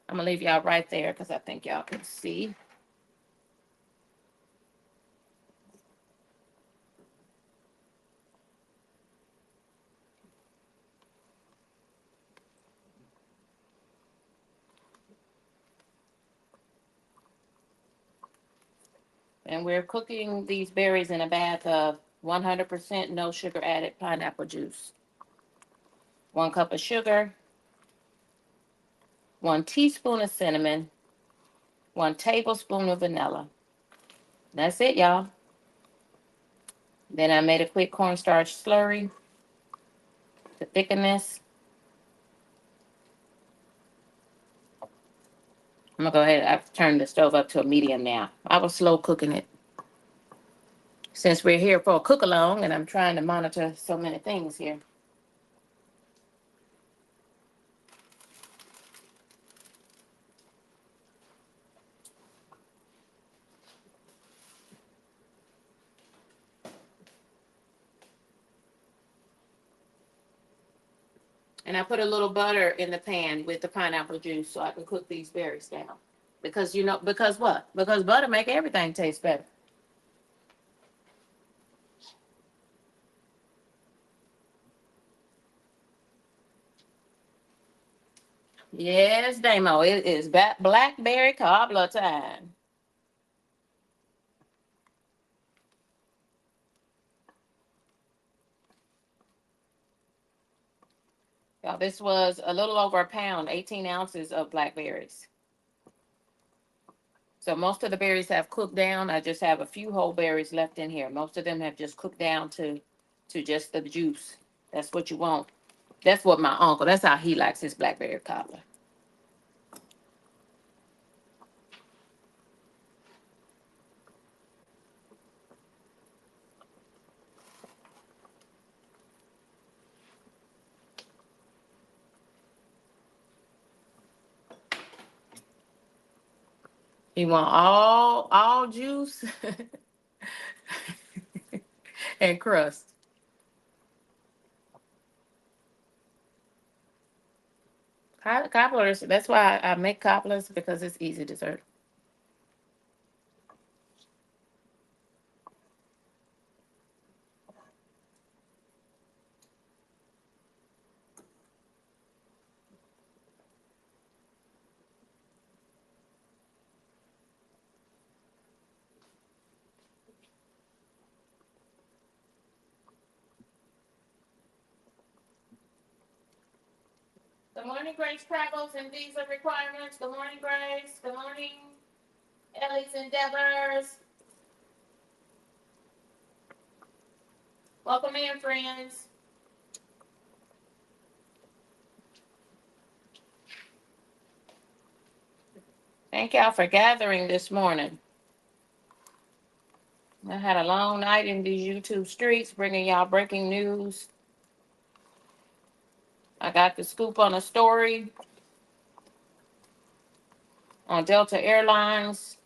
I'm gonna leave y'all right there because I think y'all can see. And we're cooking these berries in a bath of 100% no sugar added pineapple juice. 1 cup of sugar, 1 teaspoon of cinnamon, 1 tablespoon of vanilla. That's it, y'all. Then I made a quick cornstarch slurry to thicken this. I'm gonna go ahead. I've turned the stove up to a medium now. I was slow cooking it since we're here for a cook along and I'm trying to monitor so many things here. And I put a little butter in the pan with the pineapple juice so I can cook these berries down. Because what? Because butter make everything taste better. Yes, Damo, it is Blackberry Cobbler time. Now, this was a little over a pound, 18 ounces of blackberries. So most of the berries have cooked down. I just have a few whole berries left in here. Most of them have just cooked down to just the juice. That's what you want. That's what my uncle, that's how he likes his blackberry cobbler. He want all juice and crust. Cobblers, that's why I make cobblers because it's easy dessert. Good morning, Grace Crackles and Visa Requirements. Good morning, Grace. Good morning, Ellie's Endeavors. Welcome in, friends. Thank y'all for gathering this morning. I had a long night in these YouTube streets bringing y'all breaking news. I got the scoop on a story on Delta Airlines.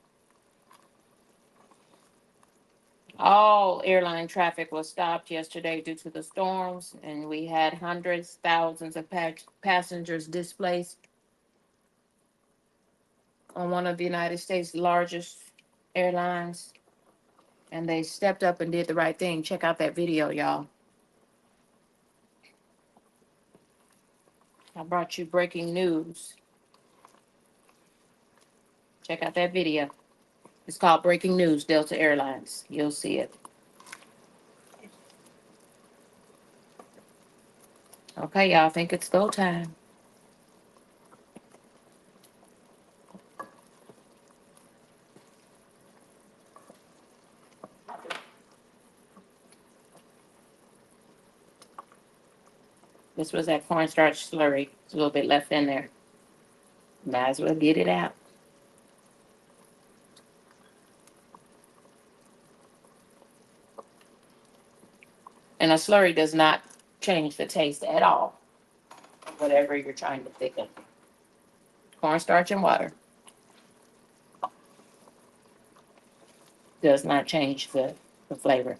All airline traffic was stopped yesterday due to the storms, and we had hundreds, thousands of passengers displaced on one of the United States' largest airlines. And they stepped up and did the right thing. Check out that video, y'all. I brought you breaking news. Check out that video. It's called Breaking News, Delta Airlines. You'll see it. Okay, y'all, I think it's go time. This was that cornstarch slurry. There's a little bit left in there. Might as well get it out. And a slurry does not change the taste at all, whatever you're trying to thicken. Cornstarch and water does not change the flavor.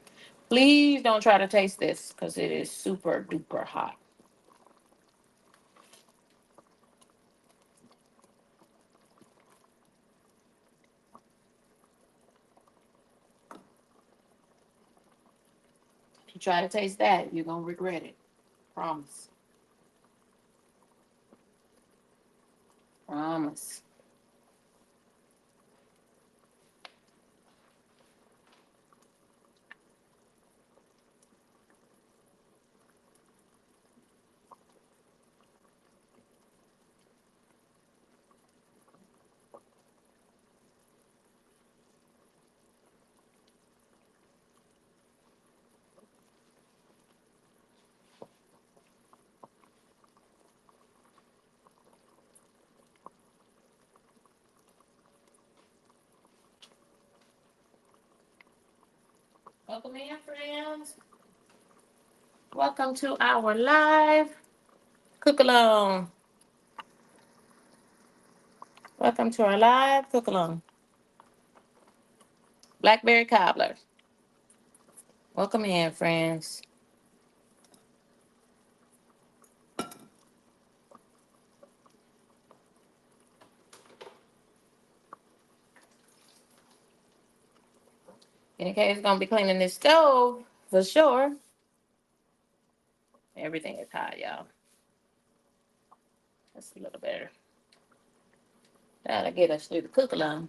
Please don't try to taste this because it is super duper hot. If you try to taste that, you're going to regret it. Promise. Promise. Welcome in, friends. Welcome to our live cook along. Welcome to our live cook along. Blackberry Cobbler. Welcome in, friends. KendyK is gonna be cleaning this stove for sure. Everything is hot, y'all. That's a little better. That'll get us through the cook along.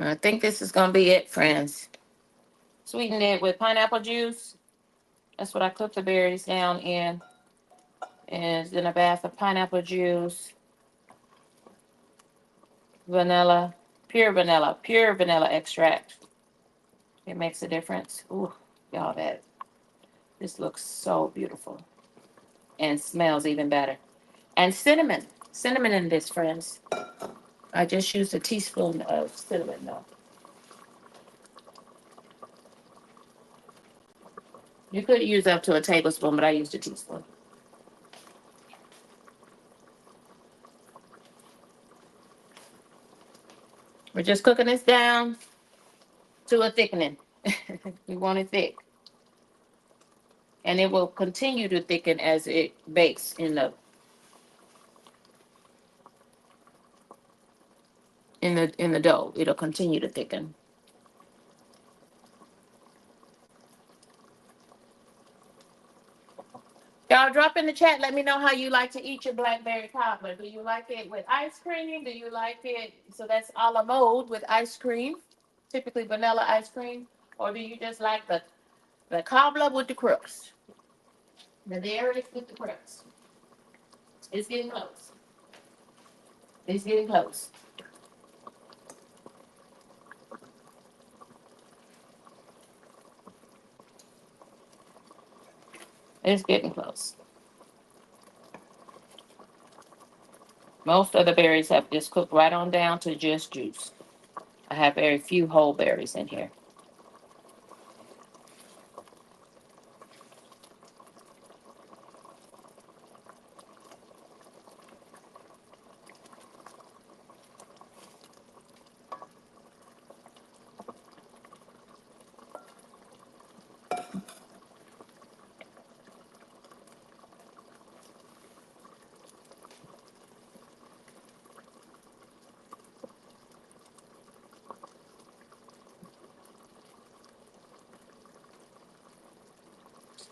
I think this is gonna be it, friends. Sweeten it with pineapple juice. That's what I cook the berries down in. And then a bath of pineapple juice, vanilla, pure vanilla extract. It makes a difference. Ooh, y'all, that this looks so beautiful and smells even better. And cinnamon in this, friends. I just used a teaspoon of cinnamon though. You could use up to a tablespoon, but I used a teaspoon. We're just cooking this down to a thickening. We want it thick. And it will continue to thicken as it bakes in the dough. It'll continue to thicken. Y'all drop in the chat. Let me know how you like to eat your blackberry cobbler. Do you like it with ice cream? Do you like it? So that's a la mode with ice cream, typically vanilla ice cream, or do you just like the cobbler with the crust? Now there it is with the crust. It's getting close. It's getting close. It's getting close. Most of the berries have just cooked right on down to just juice. I have very few whole berries in here.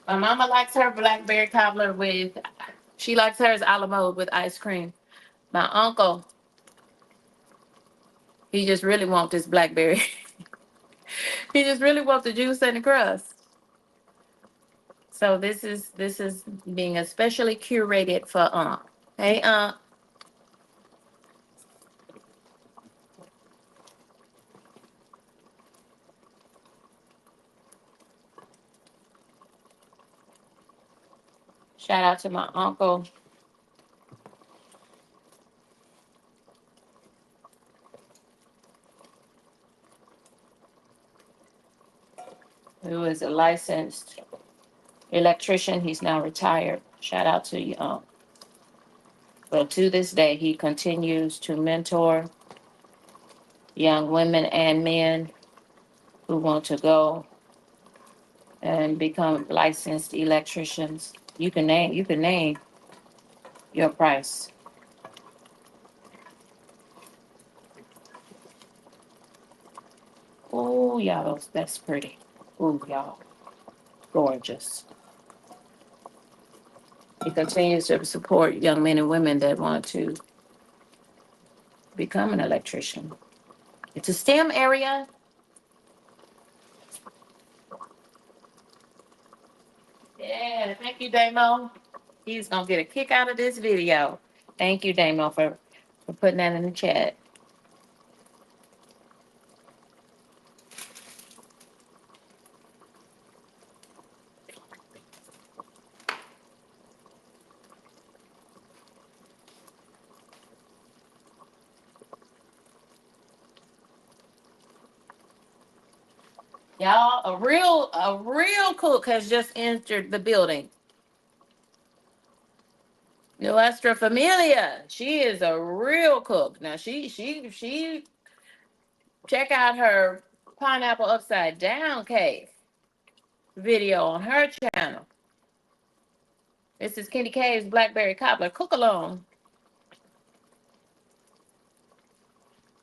My mama likes her blackberry cobbler with, she likes hers a la mode with ice cream. My uncle, he just really wants this blackberry. He just really wants the juice and the crust. So this is being especially curated for Aunt. Hey Aunt. Shout out to my uncle. Who is a licensed electrician. He's now retired. Shout out to you, Aunt. But to this day, he continues to mentor young women and men who want to go and become licensed electricians. You can name your price. Oh, y'all, that's pretty. Oh, y'all, gorgeous. He continues to support young men and women that want to become an electrician. It's a STEM area. Yeah, thank you, Damo. He's gonna get a kick out of this video. Thank you, Damo, for putting that in the chat. Y'all, a real cook has just entered the building. Nuestra Familia. She is a real cook. Now she check out her pineapple upside down cake video on her channel. This is KendyK's Blackberry Cobbler cook along.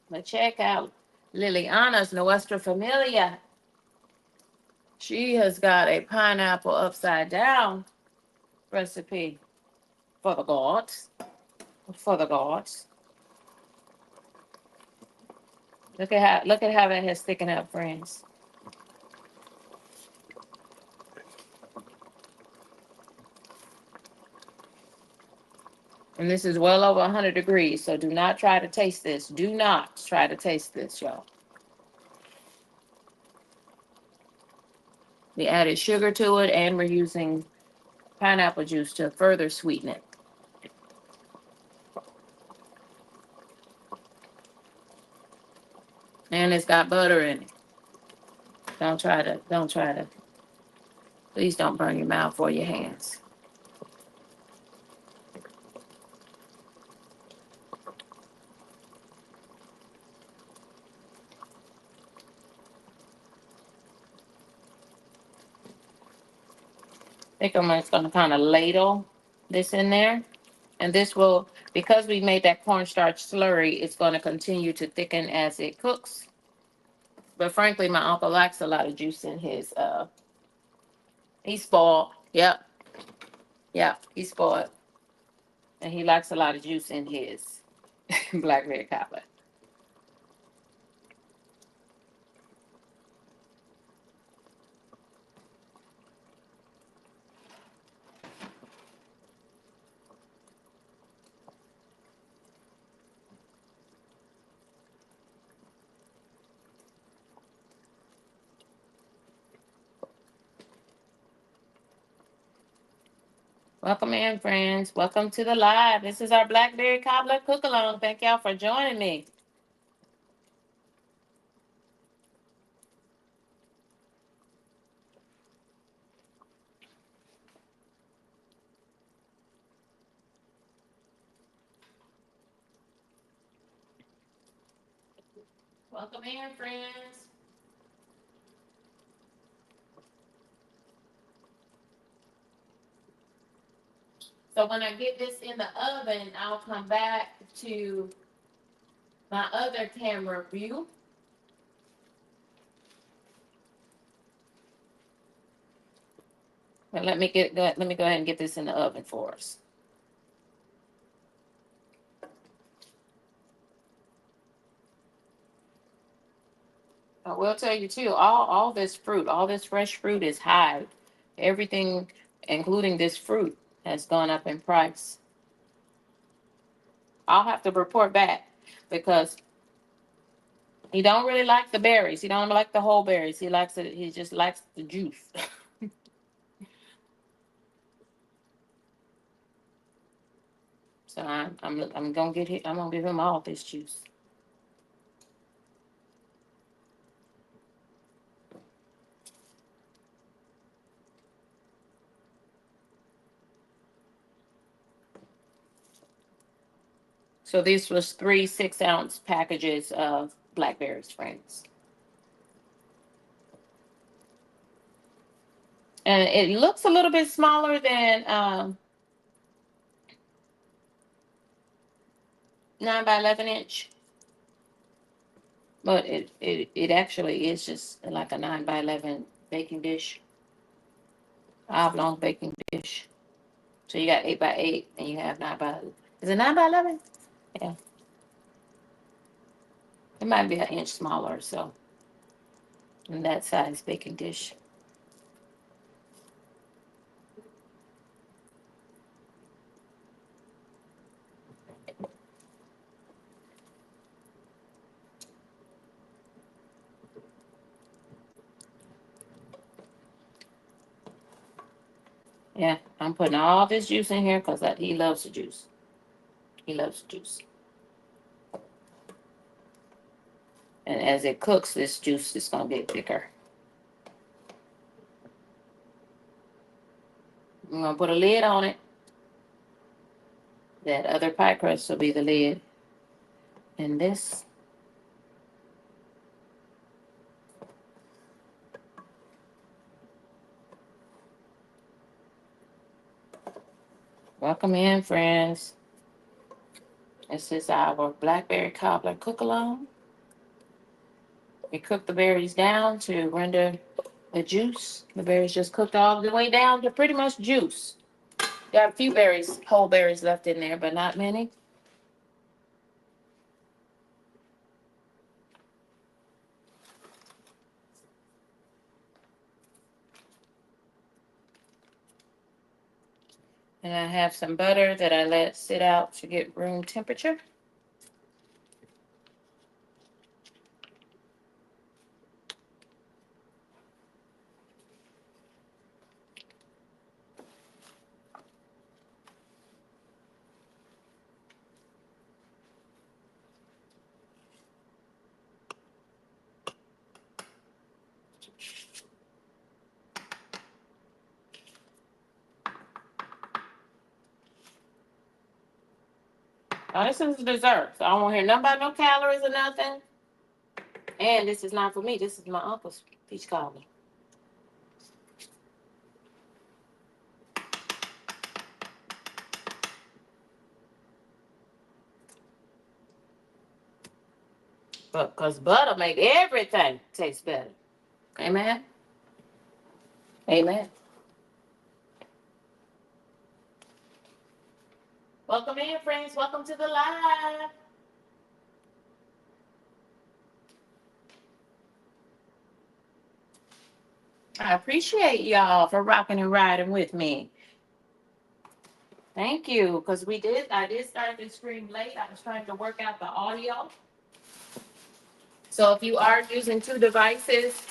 But check out Liliana's Nuestra Familia. She has got a pineapple upside down recipe for the gods. For the gods. Look at how that has thickened up, friends. And this is well over 100 degrees, so do not try to taste this. Do not try to taste this, y'all. We added sugar to it, and we're using pineapple juice to further sweeten it. And it's got butter in it. Don't try to, please don't burn your mouth or your hands. I think I'm just gonna kind of ladle this in there. And this will, because we made that cornstarch slurry, it's gonna continue to thicken as it cooks. But frankly, my uncle likes a lot of juice in his, he's spoiled. Yep, yep, he's spoiled. And he likes a lot of juice in his Blackberry Cobbler. Welcome in, friends. Welcome to the live. This is our Blackberry Cobbler cook along. Thank y'all for joining me. Welcome in, friends. So when I get this in the oven, I'll come back to my other camera view. And let me go ahead and get this in the oven for us. I will tell you too, all this fruit, all this fresh fruit is high. Everything, including this fruit, has gone up in price. I'll have to report back because he don't really like the berries. He don't like the whole berries. He likes it. He just likes the juice. So I'm gonna get him. I'm gonna give him all this juice. So this was 3 6-ounce packages of blackberries, friends. And it looks a little bit smaller than 9 by 11 inch, but it actually is just like a 9 by 11 baking dish, oblong baking dish. So you got 8 by 8 and you have 9 by, is it 9 by 11? Yeah. It might be an inch smaller, so in that size baking dish. Yeah, I'm putting all this juice in here because he loves the juice. He loves the juice. And as it cooks, this juice is going to get thicker. I'm going to put a lid on it. That other pie crust will be the lid. And this. Welcome in, friends. This is our Blackberry Cobbler cook along. We cook the berries down to render the juice. The berries just cooked all the way down to pretty much juice. Got a few berries, whole berries left in there, but not many. And I have some butter that I let sit out to get room temperature. Now this is dessert, so I don't want to hear nothing about no calories or nothing. And this is not for me. This is my uncle's peach cobbler. But because butter make everything taste better. Amen. Amen. Welcome in, friends. Welcome to the live. I appreciate y'all for rocking and riding with me. Thank you, because I did start this stream late. I was trying to work out the audio. So if you are using two devices,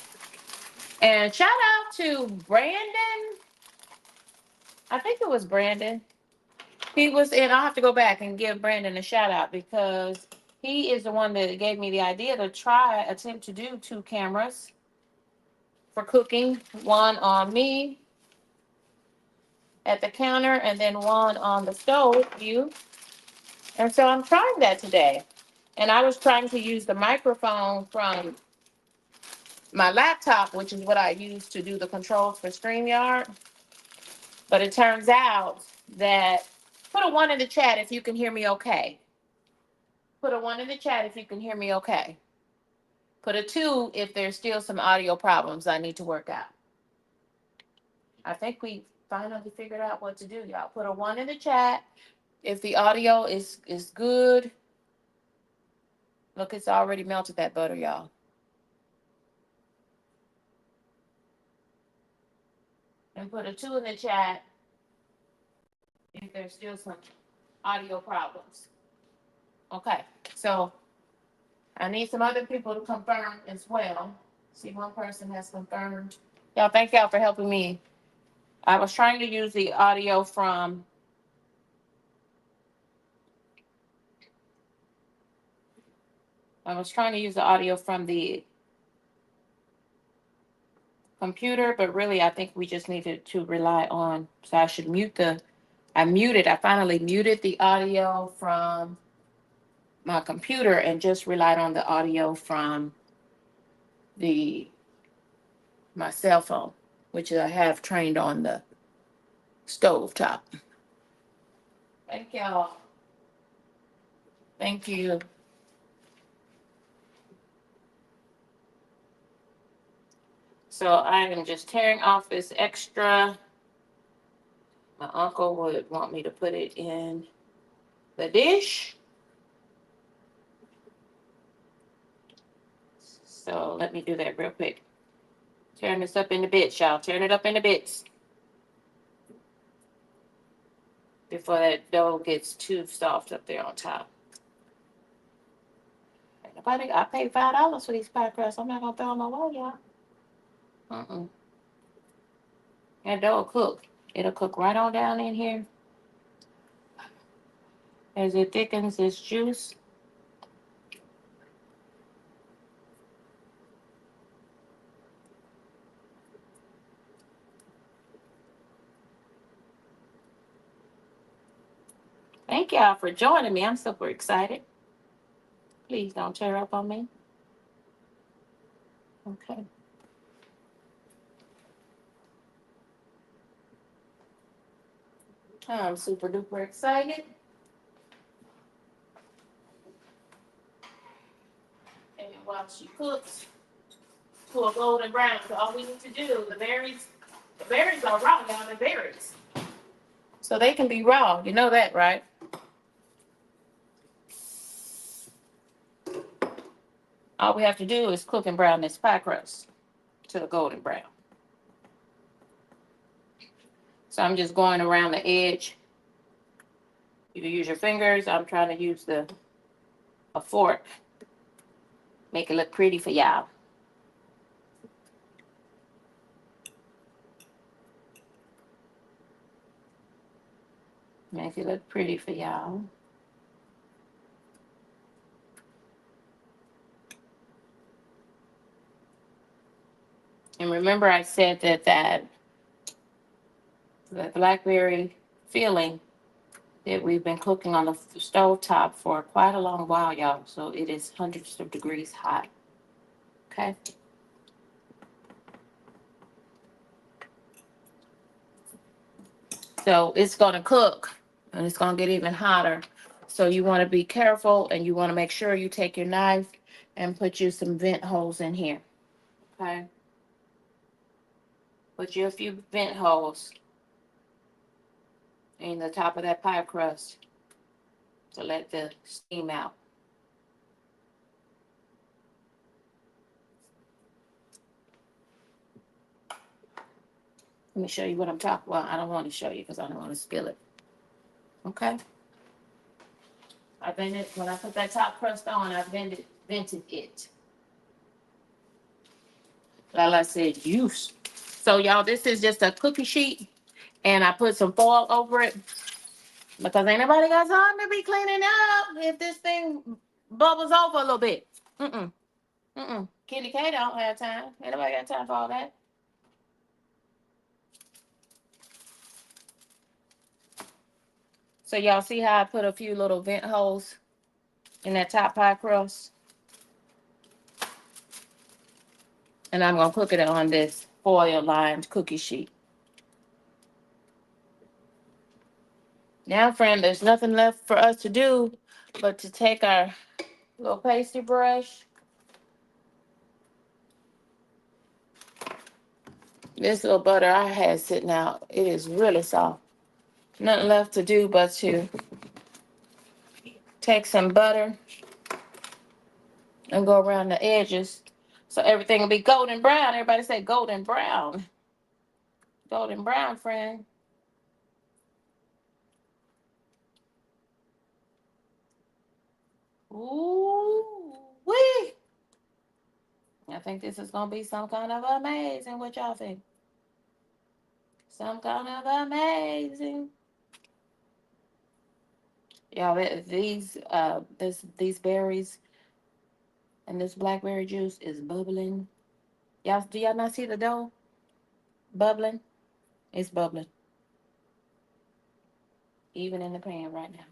and shout out to Brandon. I think it was Brandon. He was in, I'll have to go back and give Brandon a shout out because he is the one that gave me the idea to attempt to do two cameras for cooking. One on me at the counter and then one on the stove view. And so I'm trying that today. And I was trying to use the microphone from my laptop, which is what I use to do the controls for StreamYard. But it turns out that, put a 1 in the chat if you can hear me okay. Put a 1 in the chat if you can hear me okay. Put a 2 if there's still some audio problems I need to work out. I think we finally figured out what to do, y'all. Put a 1 in the chat if the audio is good. Look, it's already melted that butter, y'all. And put a 2 in the chat if there's still some audio problems. Okay, so I need some other people to confirm as well. See, one person has confirmed. Y'all, thank y'all for helping me. I was trying to use the audio from the computer, but really I think we just needed to rely on, so I should I finally muted the audio from my computer and just relied on the audio from my cell phone, which I have trained on the stove top. Thank y'all. Thank you. So I am just tearing off this extra. My uncle would want me to put it in the dish. So let me do that real quick. Tearing this up into bits, y'all. Tearing it up into bits. Before that dough gets too soft up there on top. I paid $5 for these pie crusts. I'm not gonna throw them away, y'all. That dough will cook. It'll cook right on down in here. As it thickens its juice. Thank y'all for joining me. I'm super excited. Please don't tear up on me. Okay. I'm super duper excited. And while she cooks, to a golden brown. So all we need to do, the berries are raw, y'all, the berries. So they can be raw. You know that, right? All we have to do is cook and brown this pie crust to a golden brown. So I'm just going around the edge. You can use your fingers. I'm trying to use a fork. Make it look pretty for y'all. Make it look pretty for y'all. And remember I said that blackberry filling that we've been cooking on the stove top for quite a long while, y'all. So it is hundreds of degrees hot. Okay. So it's gonna cook and it's gonna get even hotter. So you wanna be careful and you wanna make sure you take your knife and put you some vent holes in here. Okay. Put you a few vent holes in the top of that pie crust to let the steam out. Let me show you what I'm talking about. I don't want to show you because I don't want to spill it. Okay. When I put that top crust on, I vented it. Like I said, use. So y'all, this is just a cookie sheet and I put some foil over it because ain't nobody got time to be cleaning up if this thing bubbles over a little bit. KendyK don't have time. Ain't nobody got time for all that. So y'all see how I put a few little vent holes in that top pie crust? And I'm gonna cook it on this foil lined cookie sheet. Now, friend, there's nothing left for us to do but to take our little pastry brush. This little butter I had sitting out, it is really soft. Nothing left to do but to take some butter and go around the edges so everything will be golden brown. Everybody say golden brown. Golden brown, friend. Ooh, wee. I think this is gonna be some kind of amazing. What y'all think? Some kind of amazing. Y'all, these berries and this blackberry juice is bubbling. Y'all, do y'all not see the dough bubbling? It's bubbling, even in the pan right now.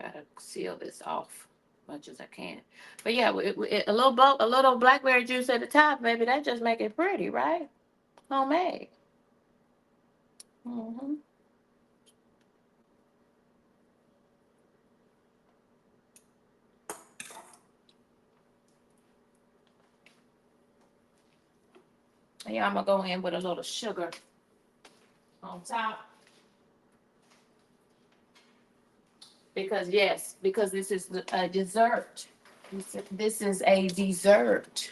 Try to seal this off as much as I can. But yeah, a little blackberry juice at the top, baby. That just make it pretty, right? Homemade. Mm-hmm. Yeah, I'm gonna go in with a little sugar on top. Because yes, because this is a dessert. This is a dessert.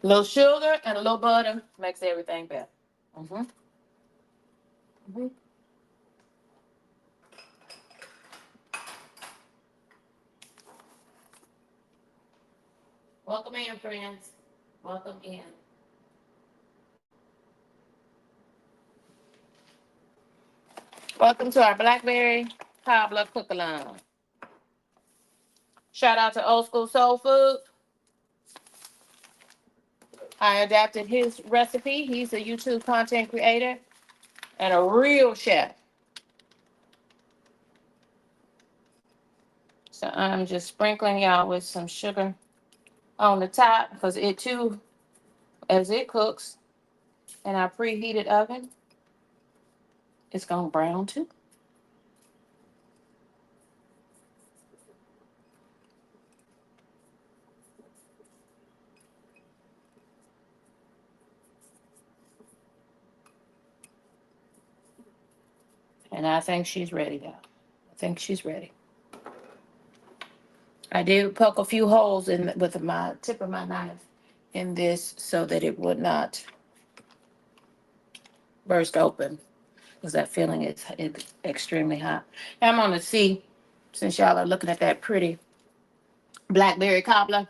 A little sugar and a little butter makes everything better. Mm-hmm. Mm-hmm. Welcome in, friends. Welcome in. Welcome to our Blackberry Cobbler cook-along. Shout out to Old School Soul Food. I adapted his recipe. He's a YouTube content creator and a real chef. So I'm just sprinkling y'all with some sugar on the top because it too, as it cooks in our preheated oven, It's gonna brown too. And I think she's ready now. I think she's ready. I did poke a few holes in with my tip of my knife in this so that it would not burst open because that feeling is it's extremely hot. Now I'm gonna see, since y'all are looking at that pretty Blackberry Cobbler,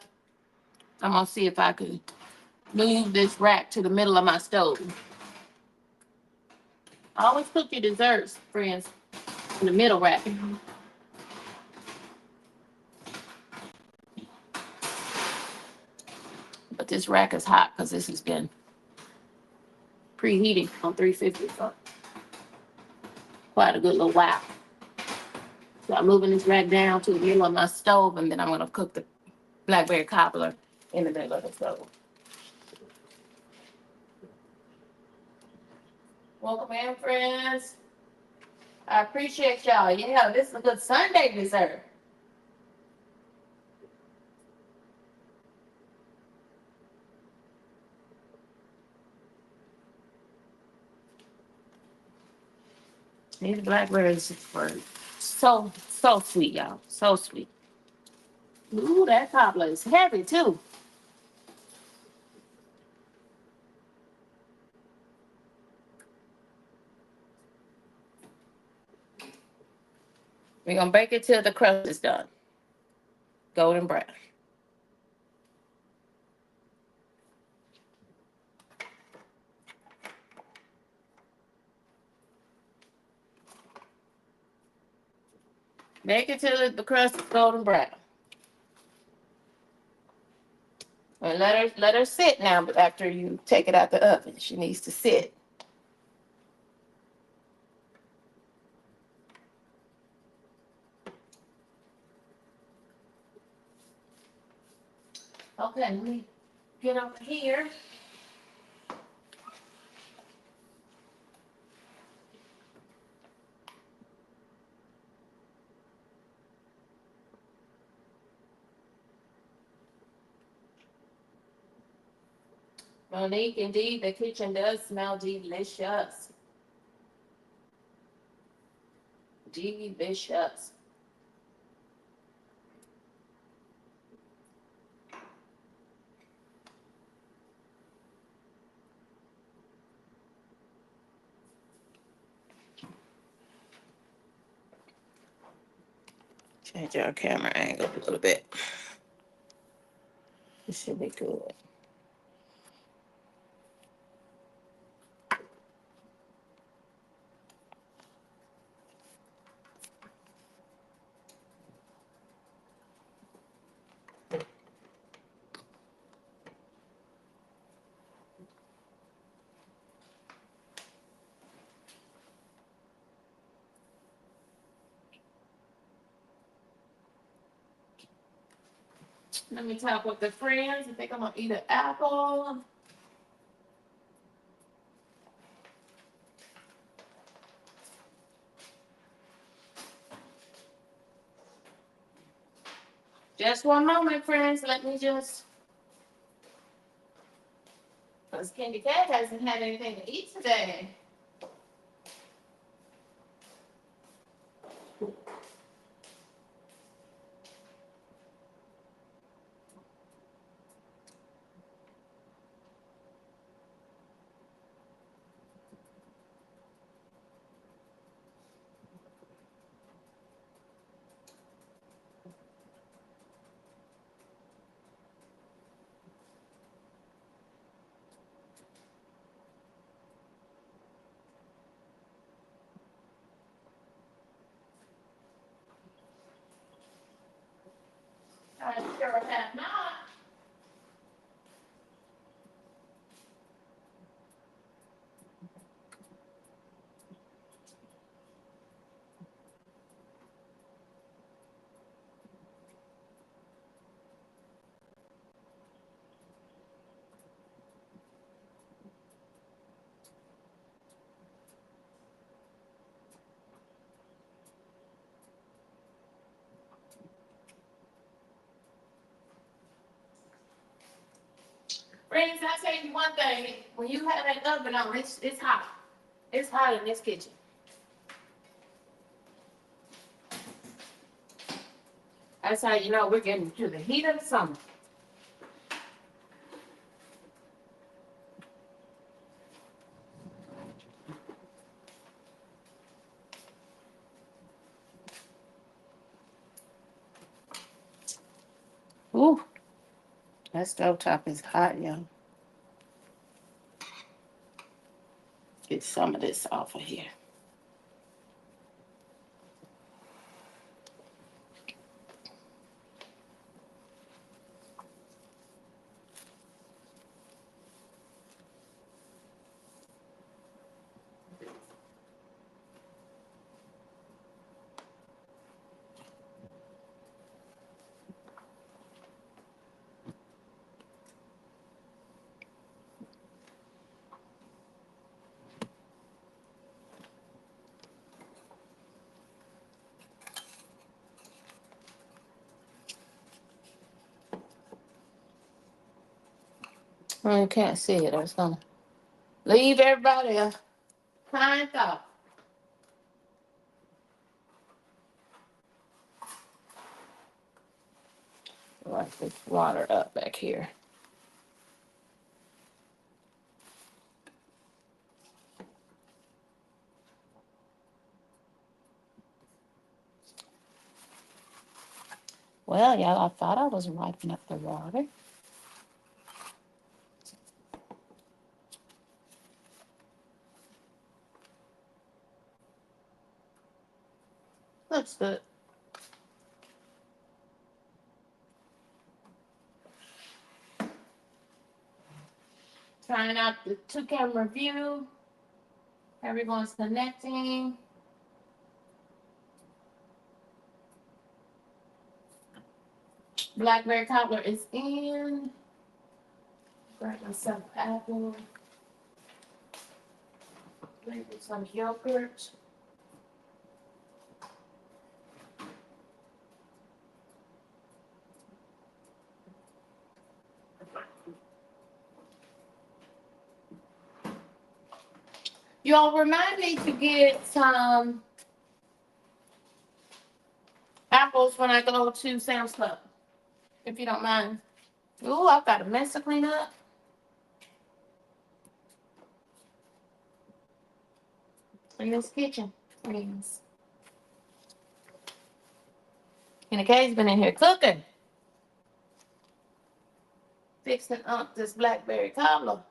I'm gonna see if I could move this rack to the middle of my stove. Always cook your desserts, friends, in the middle rack. But this rack is hot because this has been preheating on 350 for quite a good little while. So I'm moving this rack down to the middle of my stove, and then I'm gonna cook the Blackberry Cobbler in the middle of the stove. Welcome in, friends. I appreciate y'all. Yeah, this is a good Sunday dessert. These blackberries were so sweet, y'all. So sweet. Ooh, that cobbler is heavy too. We're gonna bake it till the crust is done. Golden brown. Make it till the crust is golden brown. And let her sit now, but after you take it out the oven, she needs to sit. Okay, let me get over here. Monique, indeed, the kitchen does smell delicious. Delicious. Change our camera angle a little bit. This should be good. Let me talk with the friends. I think I'm gonna eat an apple. Just one moment, friends. Let me just, because KendyK hasn't had anything to eat today. Friends, I tell you one thing. When you have that oven on, it's hot. It's hot in this kitchen. That's how you know we're getting to the heat of the summer. Ooh, that stove top is hot, y'all. Get some of this off of here. I can't see it. I was gonna leave everybody a kind thought. Like this water up back here. Well, y'all, I thought I was wiping up the water. Looks good. Trying out the 2-camera view. Everyone's connecting. Blackberry Cobbler is in. Grab myself apple. Maybe some yogurt. Y'all remind me to get some apples when I go to Sam's Club, if you don't mind. Ooh, I've got a mess to clean up. In this kitchen, please. KendyK's been in here cooking. Fixing up this Blackberry Cobbler.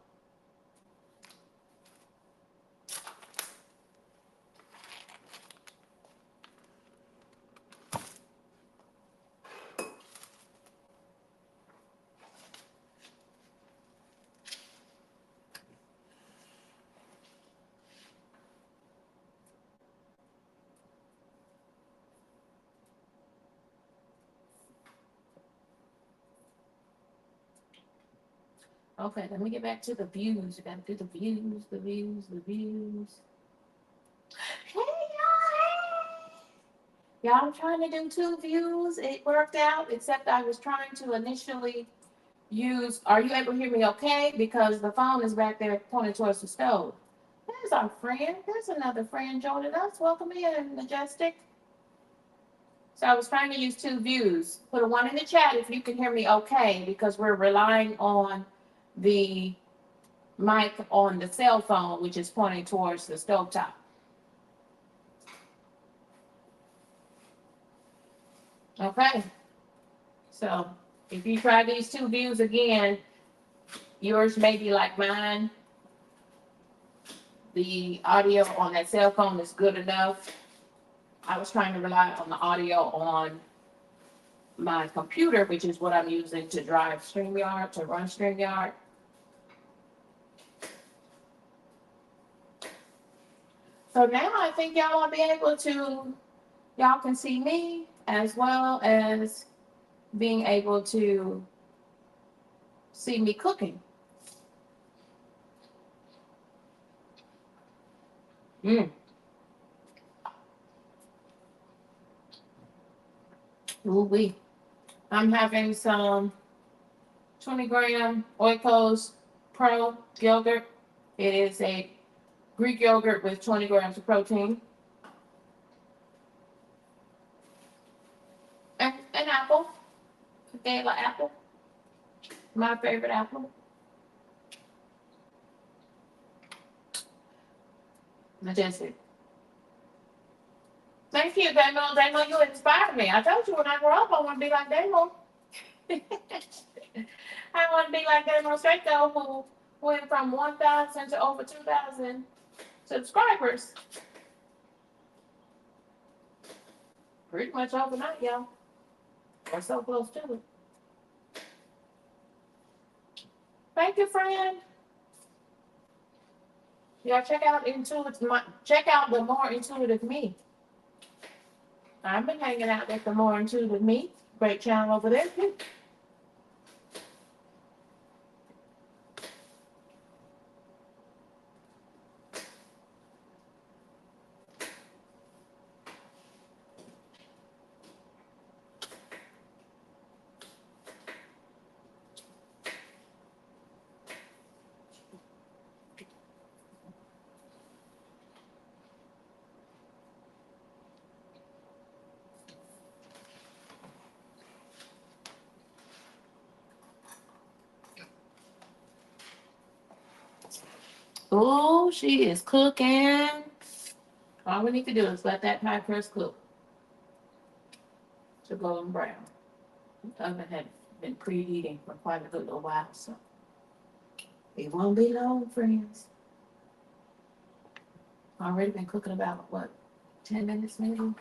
Okay, let me get back to the views. You gotta do the views, the views, the views. Hey, y'all. Y'all, I'm trying to do 2 views. It worked out, except I was trying to initially use. Are you able to hear me okay? Because the phone is back there pointed towards the stove. There's our friend. There's another friend joining us. Welcome in, Majestic. So I was trying to use 2 views. Put a 1 in the chat if you can hear me okay, because we're relying on the mic on the cell phone, which is pointing towards the stovetop. Okay. So if you try these 2 views again, yours may be like mine. The audio on that cell phone is good enough. I was trying to rely on the audio on my computer, which is what I'm using to drive StreamYard, to run StreamYard. So now I think y'all will be able to, y'all can see me as well as being able to see me cooking. Ooh-wee. I'm having some 20-gram Oikos Pro yogurt. It is a Greek yogurt with 20 grams of protein. And an apple, a Gala apple, my favorite apple. Majestic. Thank you, Damo. Damo, you inspired me. I told you when I grow up, I want to be like Damo. I want to be like Damo Straco, who went from 1,000 to over 2,000 subscribers. Pretty much overnight, y'all. We're so close to it. Thank you, friend. Y'all check out the More Intuitive Me. I've been hanging out at the More Intuitive Me. Great channel over there too. Oh, she is cooking. All we need to do is let that pie crust cook to golden brown. The oven had been preheating for quite a good little while, so it won't be long, friends. Already been cooking about, what, 10 minutes maybe?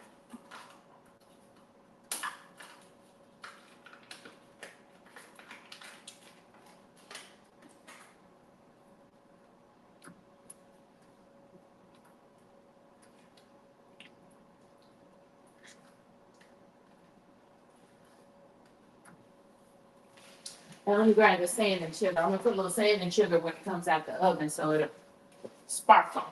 I only grind the sand and sugar. I'm gonna put a little sand and sugar when it comes out the oven so it'll sparkle.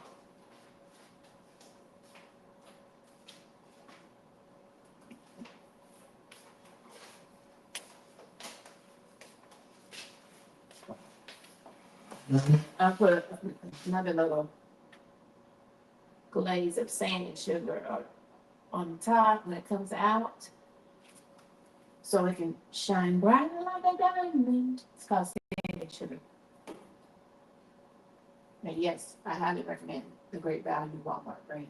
I'll put another little glaze of sand and sugar on the top when it comes out so it can shine bright like a diamond. It's called sand and sugar. And yes, I highly recommend the Great Value Walmart brand.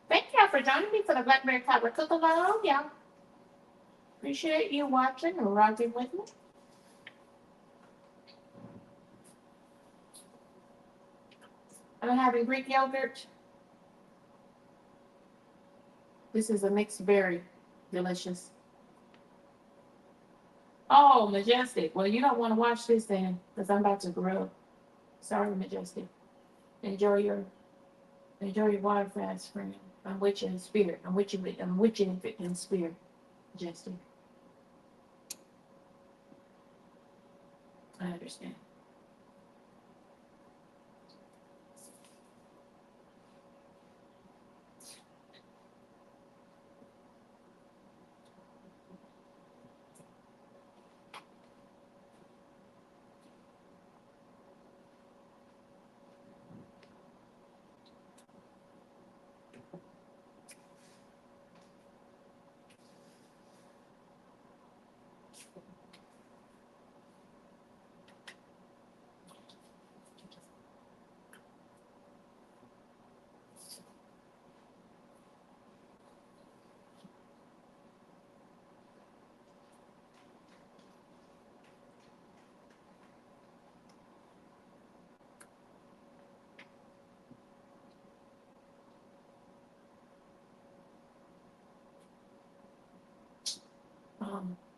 Thank y'all for joining me for the Blackberry Cobbler cook-along, y'all. Appreciate you watching and rocking with me. I'm having Greek yogurt. This is a mixed berry. Delicious. Oh, Majestic. Well, you don't want to watch this then, because I'm about to grill. Sorry, Majestic. Enjoy your water fast, friend. I'm with you in spirit. I'm with you in spirit, Majestic. I understand.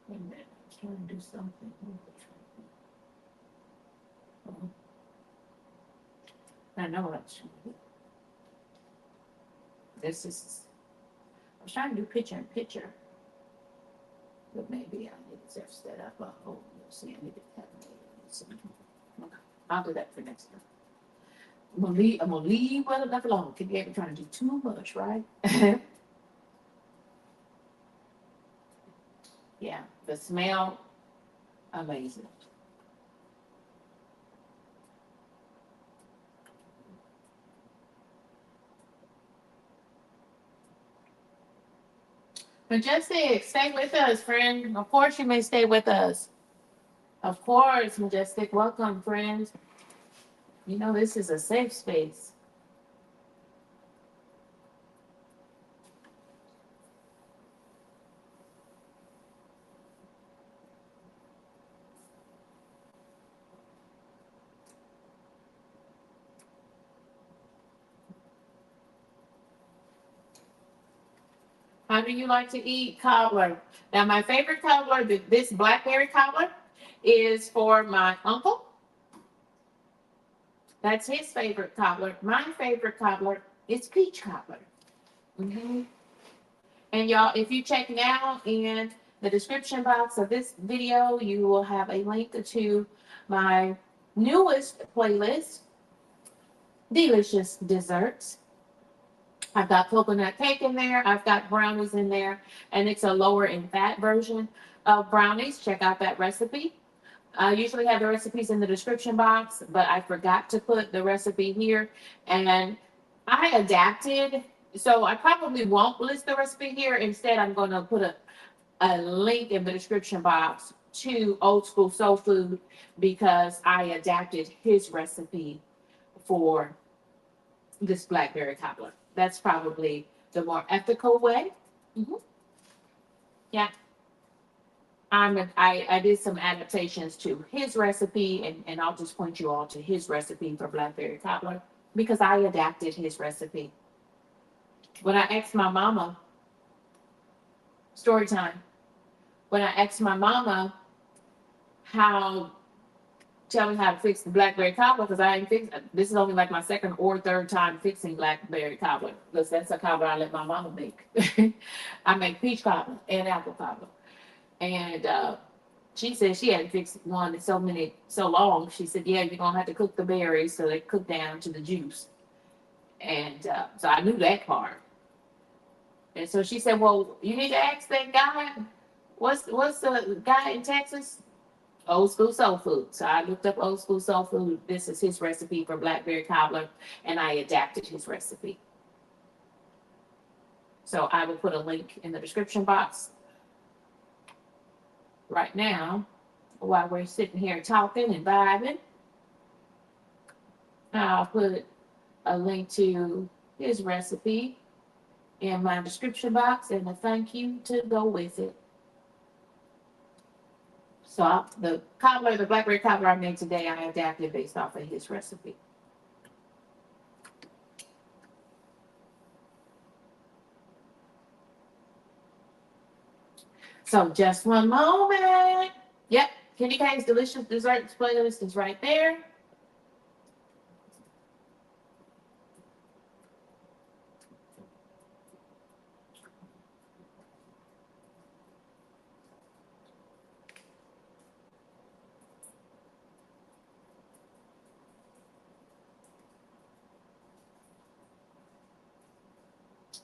Wait a minute. I was trying to do something. I know what I was trying to do. This is. I was trying to do picture in picture. But maybe I need to set up a whole. See, I need to have it. Okay. I'll do that for next time. I'm gonna leave well enough alone. Keep you trying to do too much, right? Yeah, the smell, amazing. Majestic, stay with us, friend. Of course you may stay with us. Of course, Majestic. Welcome, friends. You know this is a safe space. How do you like to eat cobbler? Now, my favorite cobbler, this Blackberry Cobbler, is for my uncle. That's his favorite cobbler. My favorite cobbler is peach cobbler. hmm And y'all, if you check now in the description box of this video, you will have a link to my newest playlist, Delicious Desserts. I've got coconut cake in there. I've got brownies in there, and it's a lower in fat version of brownies. Check out that recipe. I usually have the recipes in the description box, but I forgot to put the recipe here, and I adapted. So I probably won't list the recipe here. Instead, I'm going to put a link in the description box to Old School Soul Food because I adapted his recipe for this Blackberry Cobbler. That's probably the more ethical way. hmm Yeah, I did some adaptations to his recipe, and I'll just point you all to his recipe for Blackberry Cobbler because I adapted his recipe. When I asked my mama, story time, when I asked my mama how, tell me how to fix the Blackberry Cobbler, because I ain't fixed, this is only like my second or third time fixing Blackberry Cobbler, because that's a cobbler I let my mama make. I make peach cobbler and apple cobbler. And she said she hadn't fixed one in so long. She said, yeah, you're going to have to cook the berries so they cook down to the juice. And so I knew that part. And so she said, well, you need to ask that guy. What's the guy in Texas? Old School Soul Food. So I looked up Old School Soul Food. This is his recipe for Blackberry Cobbler, and I adapted his recipe. So I will put a link in the description box right now while we're sitting here talking and vibing. I'll put a link to his recipe in my description box and a thank you to go with it. So the cobbler, the Blackberry Cobbler I made today, I adapted based off of his recipe. So just one moment. Yep, KendyK's Delicious Desserts playlist is right there.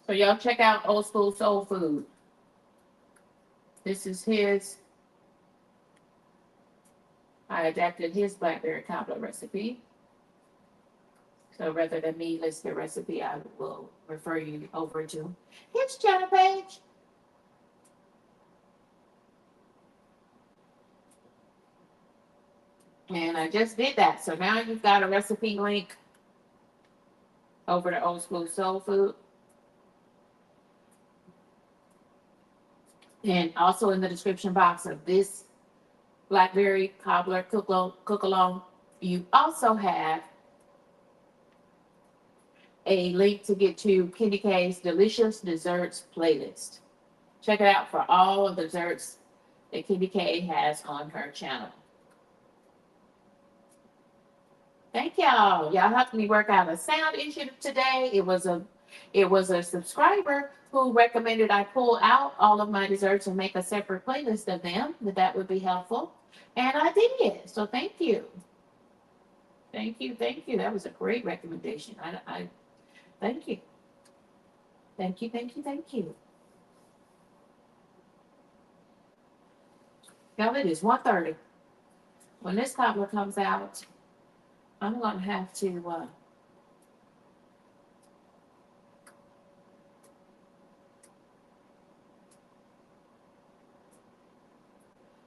So y'all check out Old School Soul Food. This is his, I adapted his Blackberry Cobbler recipe. So rather than me list the recipe, I will refer you over to his channel page. And I just did that. So now you've got a recipe link over to Old School Soul Food. And also in the description box of this Blackberry Cobbler cook along, you also have a link to get to KendyK's Delicious Desserts playlist. Check it out for all of the desserts that KendyK has on her channel. Thank y'all. Y'all helped me work out a sound issue today. It was a subscriber who recommended I pull out all of my desserts and make a separate playlist of them, that would be helpful. And I did. So thank you. Thank you, thank you. That was a great recommendation. I thank you. Thank you, thank you, thank you. Y'all, it is 1:30. When this cobbler comes out, I'm gonna have to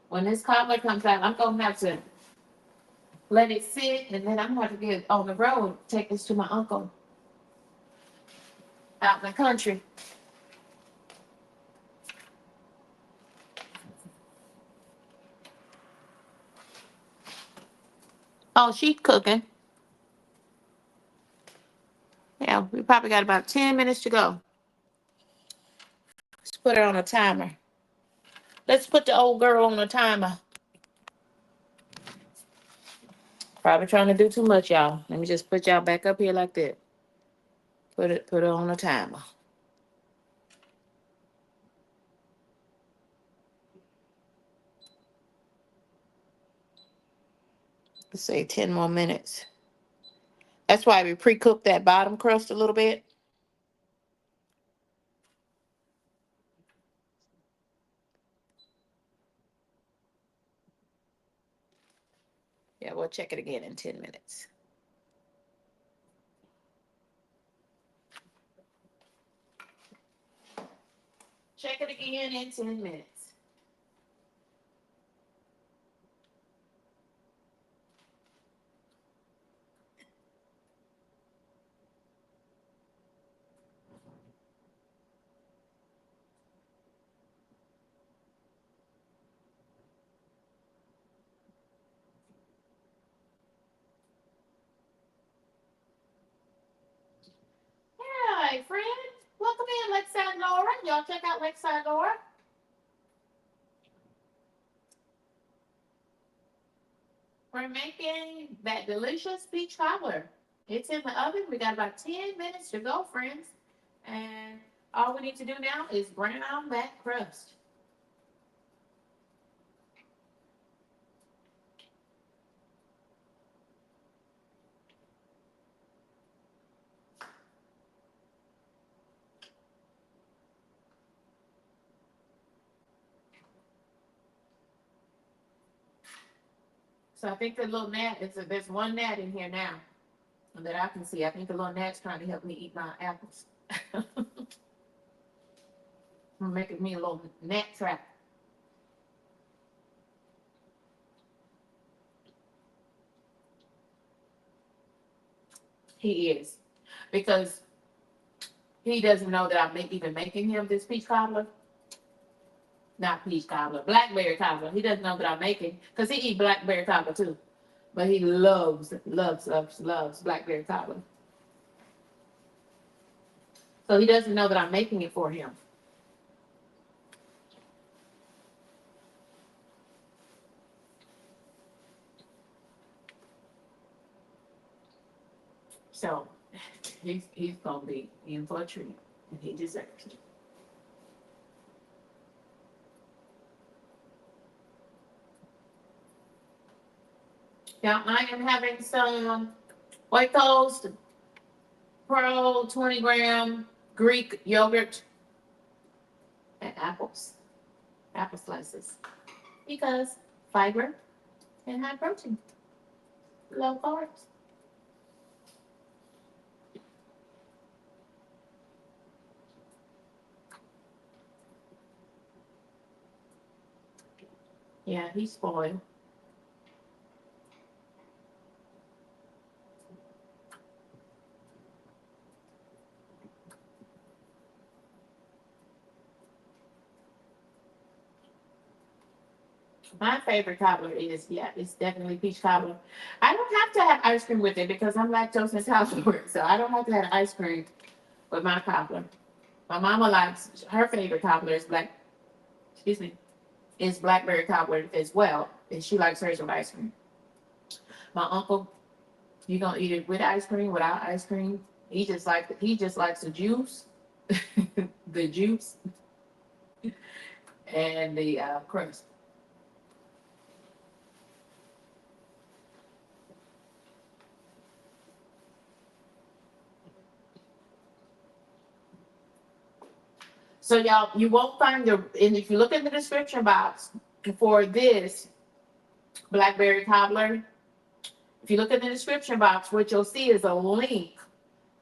when this cobbler comes out, I'm gonna have to let it sit, and then I'm gonna have to get on the road, take this to my uncle out in the country. Oh, she's cooking. Yeah, we probably got about 10 minutes to go. Let's put her on a timer. Let's put the old girl on a timer. Probably trying to do too much, y'all. Let me just put y'all back up here like that. Put her on a timer. Let's say 10 more minutes. That's why we pre-cooked that bottom crust a little bit. Yeah, we'll check it again in 10 minutes. Check it again in 10 minutes. Hi, friend. Welcome in, Lakeside Laura. Y'all check out Lakeside Laura. We're making that delicious peach cobbler. It's in the oven. We got about 10 minutes to go, friends. And all we need to do now is brown that crust. So I think the little gnat, there's one gnat in here now that I can see. I think the little gnat's trying to help me eat my apples. Making me a little gnat trap. He is. Because he doesn't know that I'm even making him this peach cobbler. Not peach cobbler, blackberry cobbler. He doesn't know that I'm making, because he eat blackberry cobbler too. But he loves blackberry cobbler. So he doesn't know that I'm making it for him. So he's gonna be in for a treat, and he deserves it. Now I am having some White Coast Pro 20-gram Greek yogurt and apples, apple slices, because fiber and high protein, low carbs. Yeah, he's spoiled. My favorite cobbler is, yeah, it's definitely peach cobbler. I don't have to have ice cream with it because I'm lactose intolerant, so I don't have to have ice cream with my cobbler. My mama likes, her favorite cobbler is is blackberry cobbler as well, and she likes hers with ice cream. My uncle, you gonna eat it with ice cream, without ice cream? He just likes the juice, the juice, and the crust. So y'all, you won't find and if you look in the description box for this Blackberry Cobbler, if you look in the description box, what you'll see is a link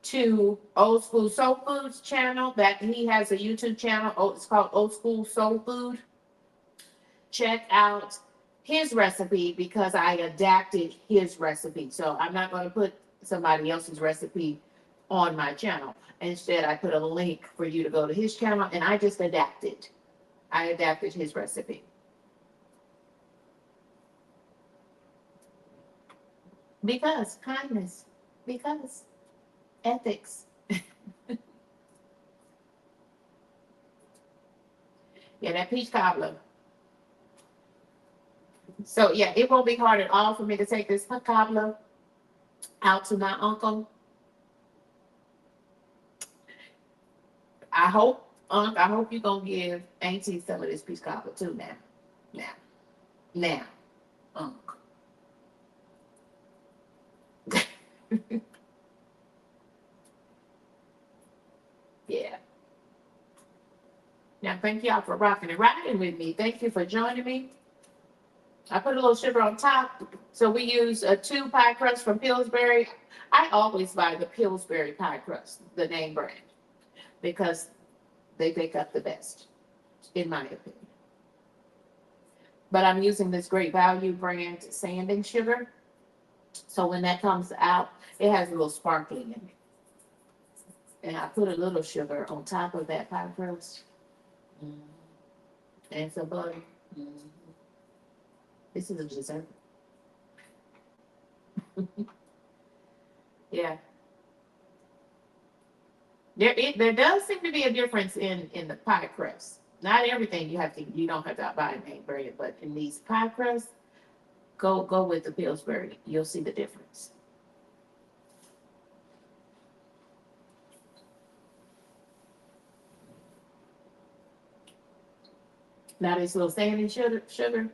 to Old School Soul Food's channel. That he has a YouTube channel. Oh, it's called Old School Soul Food. Check out his recipe because I adapted his recipe. So I'm not going to put somebody else's recipe on my channel. Instead, I put a link for you to go to his channel, and I just adapted. I adapted his recipe. Because kindness, because ethics. Yeah, that peach cobbler. So yeah, it won't be hard at all for me to take this cobbler out to my uncle. I hope, I hope you're gonna give Auntie some of this peach cobbler too now, Unc. Yeah. Now, thank y'all for rocking and riding with me. Thank you for joining me. I put a little sugar on top. So we use a 2 pie crust from Pillsbury. I always buy the Pillsbury pie crust, the name brand, because they bake up the best, in my opinion. But I'm using this Great Value brand sanding sugar. So when that comes out, it has a little sparkling in it. And I put a little sugar on top of that pie crust. And some butter. This is a dessert. Yeah. There does seem to be a difference in the pie crust. Not everything you don't have to buy name brand, but in these pie crusts, go with the Pillsbury. You'll see the difference. Now this little sanding sugar,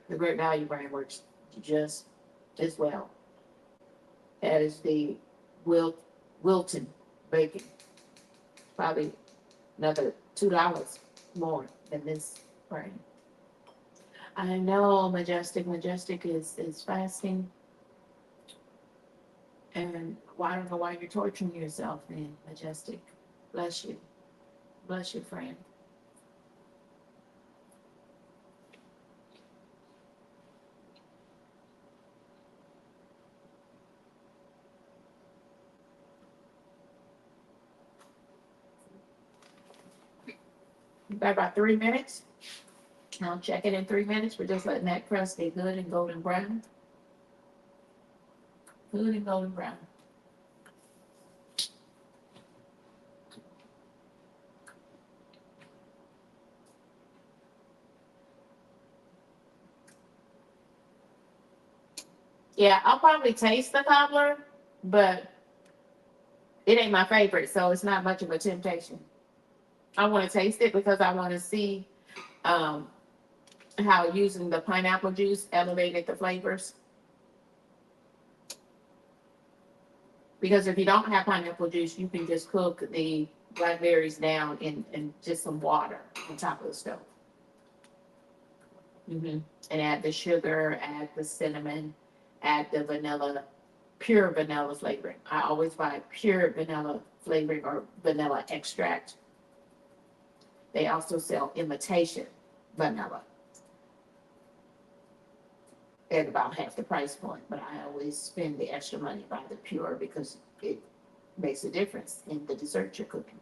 the Great Value brand works just as well. That is the Wilton baking. Probably another $2 more than this brand. I know Majestic is fasting. And I don't know why you're torturing yourself, man. Majestic. Bless you. Bless you, friend. About 3 minutes. I'll check it in 3 minutes. We're just letting that crust get good and golden brown. Good and golden brown. Yeah, I'll probably taste the cobbler, but it ain't my favorite, so it's not much of a temptation. I want to taste it because I want to see how using the pineapple juice elevated the flavors. Because if you don't have pineapple juice, you can just cook the blackberries down in just some water on top of the stove. And add the sugar, add the cinnamon, add the vanilla, pure vanilla flavoring. I always buy pure vanilla flavoring or vanilla extract. They also sell imitation vanilla at about half the price point, but I always spend the extra money by the pure because it makes a difference in the dessert you're cooking.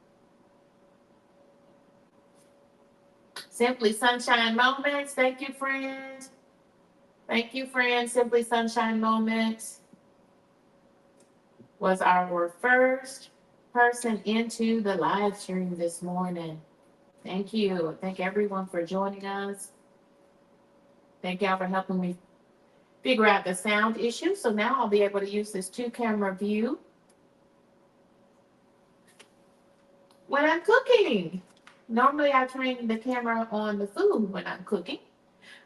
Simply Sunshine Moments. Thank you, friends. Thank you, friends. Simply Sunshine Moments was our first person into the live stream this morning. Thank you. Thank everyone for joining us. Thank y'all for helping me figure out the sound issue. So now I'll be able to use this 2-camera view when I'm cooking. Normally I train the camera on the food when I'm cooking,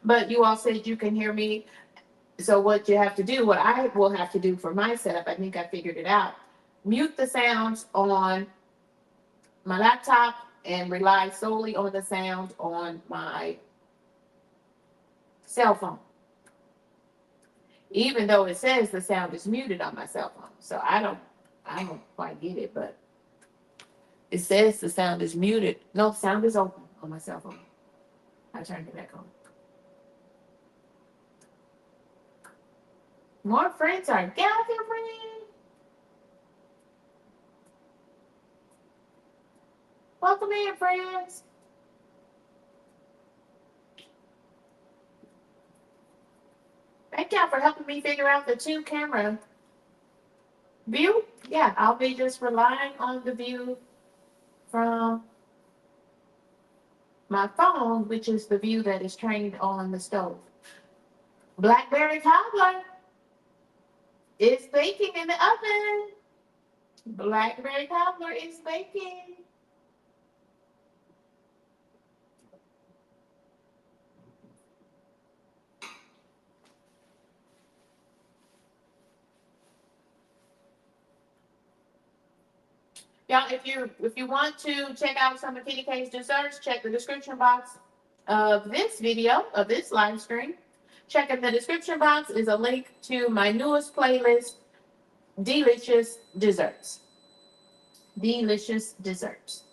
but you all said you can hear me. So what you have to do, what I will have to do for my setup, I think I figured it out. Mute the sounds on my laptop and rely solely on the sound on my cell phone. Even though it says the sound is muted on my cell phone. So I don't quite get it, but it says the sound is muted. No, sound is open on my cell phone. I turned it back on. More friends are gathering. Welcome in, friends. Thank y'all for helping me figure out the 2-camera view. Yeah, I'll be just relying on the view from my phone, which is the view that is trained on the stove. Blackberry Cobbler is baking in the oven. Blackberry Cobbler is baking. Y'all, if you want to check out some of KendyK's desserts, check the description box of this video, of this live stream. Check in the description box is a link to my newest playlist, Delicious Desserts. Delicious Desserts.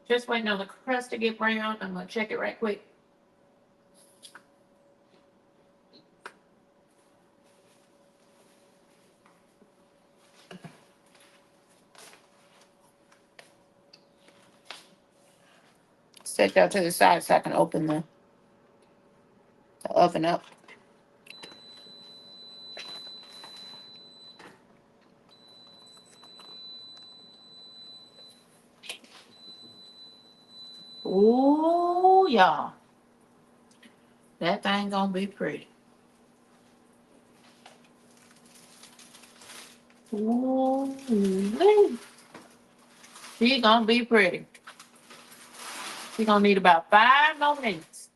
Just waiting on the crust to get brown. I'm gonna check it right quick. Set that to the side so I can open the oven up. Ooh, y'all. That thing gonna be pretty. Ooh, she gonna be pretty. She gonna need about 5 more minutes.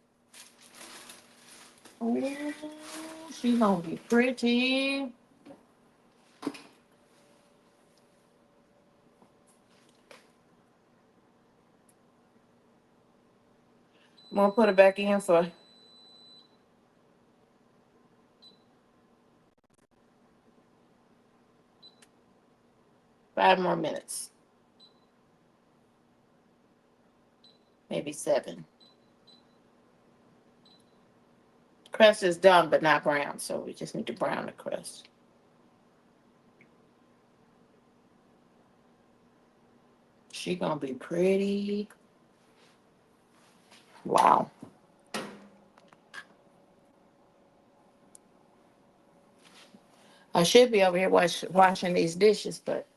Ooh, she gonna be pretty. I'm gonna put it back in for 5 more minutes. Maybe 7. Crust is done, but not brown, so we just need to brown the crust. She gonna be pretty. Wow. I should be over here washing these dishes, but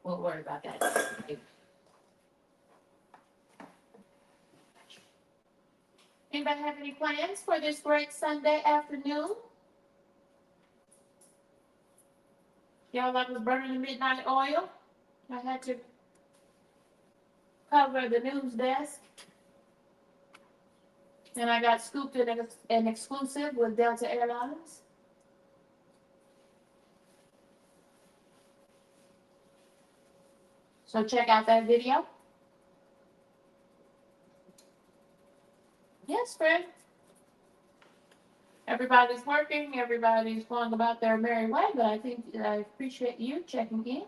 we'll worry about that. Anybody have any plans for this great Sunday afternoon? Y'all, I was burning the midnight oil. I had to cover the news desk. And I got scooped in an exclusive with Delta Airlines. So check out that video. Yes, Fred. Everybody's working, everybody's going about their merry way, but I appreciate you checking in.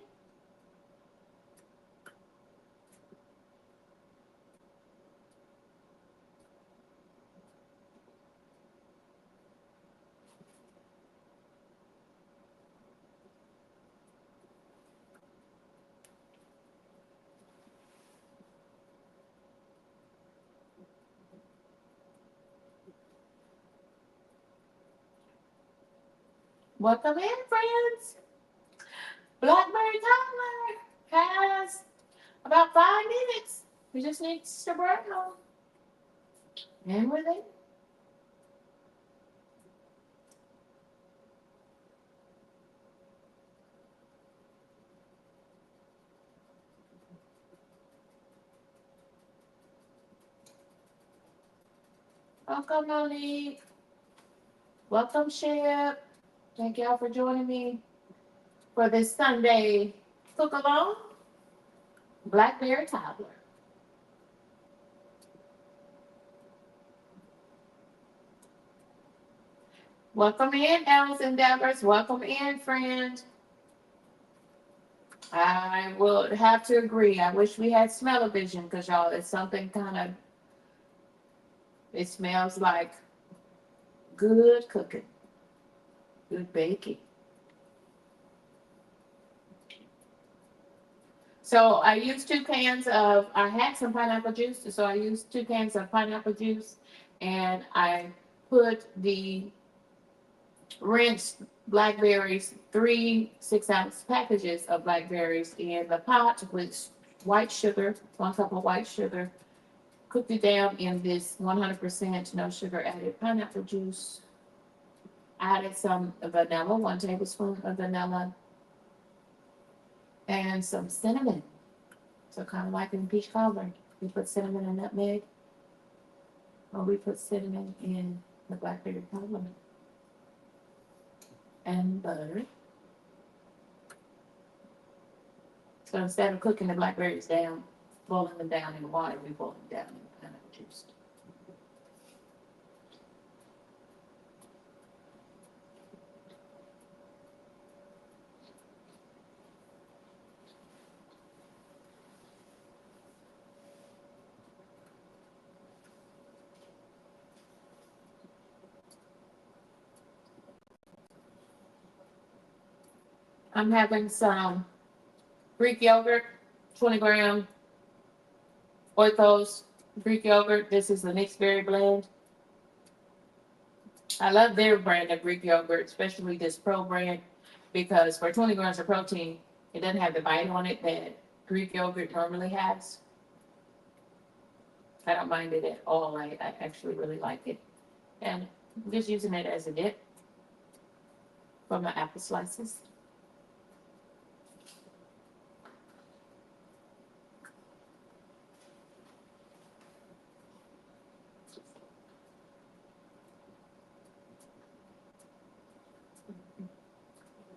Welcome in, friends. Blackberry Cobbler has about 5 minutes. We just need to brown. And we're there. Welcome, Monique. Welcome, Ship. Thank y'all for joining me for this Sunday cook along. Blackberry Cobbler. Welcome in, Alice Endeavors. Welcome in, friend. I will have to agree. I wish we had smell-o-vision because y'all, it's something kind of, it smells like good cooking, good baking. So I used 2 cans of, I had some pineapple juice, so I used 2 cans of pineapple juice, and I put the rinsed blackberries, 3 6-ounce packages of blackberries in the pot with white sugar, 1 cup of white sugar, cooked it down in this 100% no sugar added pineapple juice. Added some vanilla, 1 tablespoon of vanilla, and some cinnamon. So kind of like in peach cobbler, we put cinnamon and nutmeg, or we put cinnamon in the blackberry cobbler. And butter. So instead of cooking the blackberries down, boiling them down in water, we boil them down in pineapple juice. I'm having some Greek yogurt, 20-gram Oikos Greek yogurt. This is the mixed berry blend. I love their brand of Greek yogurt, especially this Pro brand, because for 20 grams of protein, it doesn't have the bite on it that Greek yogurt normally has. I don't mind it at all. I actually really like it. And I'm just using it as a dip for my apple slices.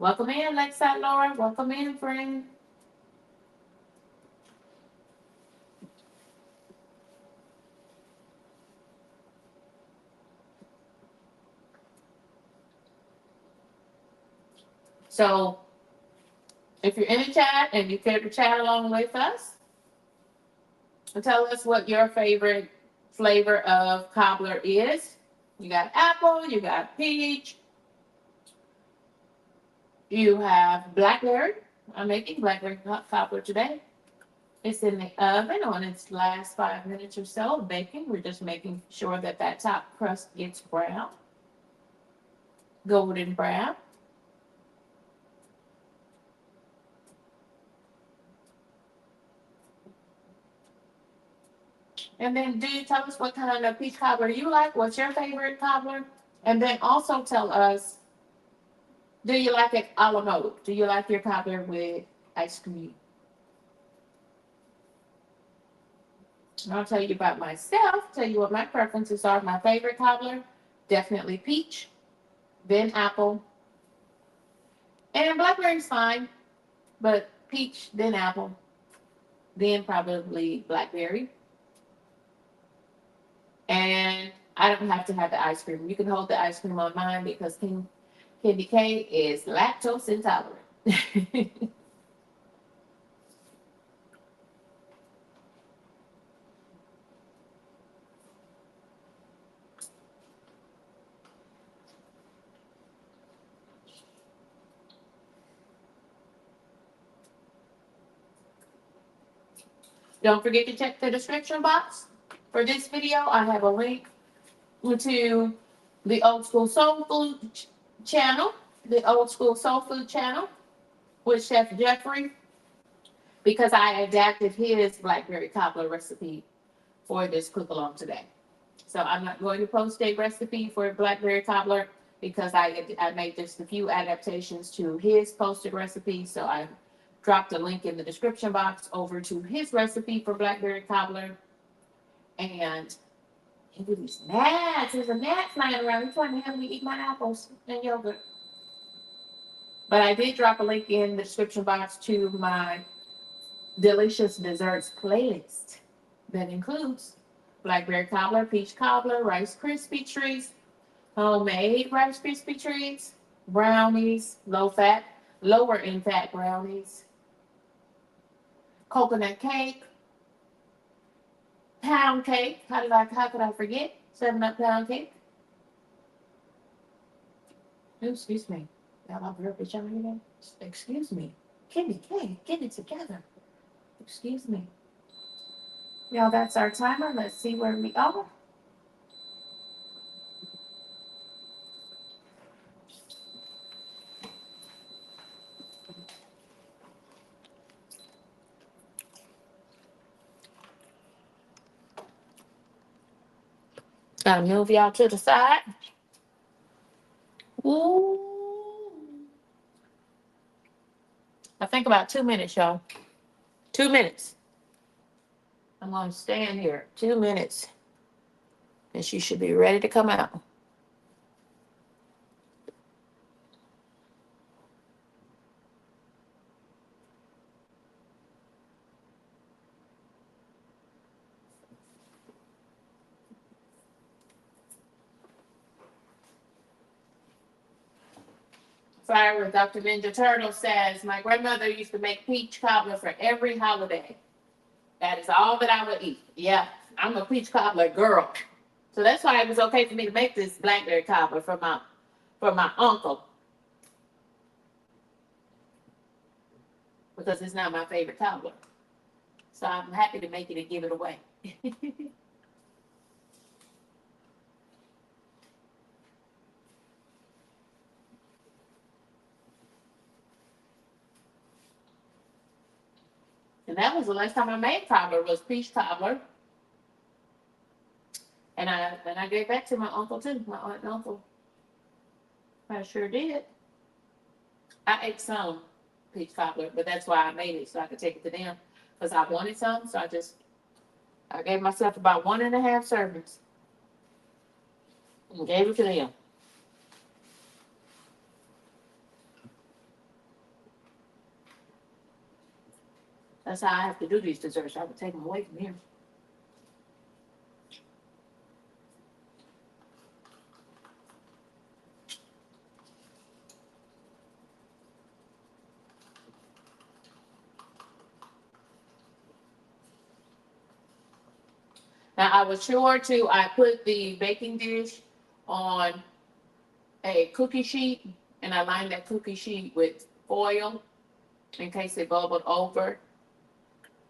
Welcome in, Lakeside Laura. Welcome in, friend. So, if you're in the chat and you care to chat along with us, tell us what your favorite flavor of cobbler is. You got apple, you got peach, you have blackberry. I'm making blackberry cobbler today. It's in the oven on its last 5 minutes or so of baking. We're just making sure that that top crust gets brown, golden brown. And then do you tell us what kind of peach cobbler you like? What's your favorite cobbler? And then also tell us, do you like it a la mode? Do you like your cobbler with ice cream? I'll tell you about myself, tell you what my preferences are. My favorite cobbler, definitely peach, then apple. And blackberry's fine, but peach, then apple, then probably blackberry. And I don't have to have the ice cream. You can hold the ice cream on mine because KendyK is lactose intolerant. Don't forget to check the description box for this video. I have a link to the Old School Soul Food channel, the Old School Soul Food channel with Chef Jeffrey, because I adapted his blackberry cobbler recipe for this cook along today. So I'm not going to post a recipe for blackberry cobbler because I made just a few adaptations to his posted recipe. So I dropped a link in the description box over to his recipe for blackberry cobbler, and Look at these gnats. There's a gnat flying around. He's trying to help me eat my apples and yogurt. But I did drop a link in the description box to my delicious desserts playlist that includes Blackberry Cobbler, Peach Cobbler, Rice Krispie Treats, homemade Rice Krispie Treats, brownies, lower in fat brownies, coconut cake, pound cake. How could I forget? 7-Up pound cake. Ooh, excuse me. Y'all have rubbish on here. Excuse me. KendyK, get it together. Excuse me. Y'all, that's our timer. Let's see where we are. Gotta move y'all to the side. Ooh. I think about 2 minutes, y'all. 2 minutes. I'm gonna stand here 2 minutes. And she should be ready to come out. Fire with Dr. Ninja Turtle says, my grandmother used to make peach cobbler for every holiday. That is all that I would eat. Yeah, I'm a peach cobbler girl. So that's why it was okay for me to make this blackberry cobbler for my uncle. Because it's not my favorite cobbler. So I'm happy to make it and give it away. And that was the last time I made cobbler, was peach cobbler. And I gave that to my uncle too, my aunt and uncle. I sure did. I ate some peach cobbler, but that's why I made it, so I could take it to them. Because I wanted some, so I gave myself about 1.5 servings. And gave it to them. That's how I have to do these desserts. I would take them away from here. Now I was sure I put the baking dish on a cookie sheet, and I lined that cookie sheet with foil in case it bubbled over.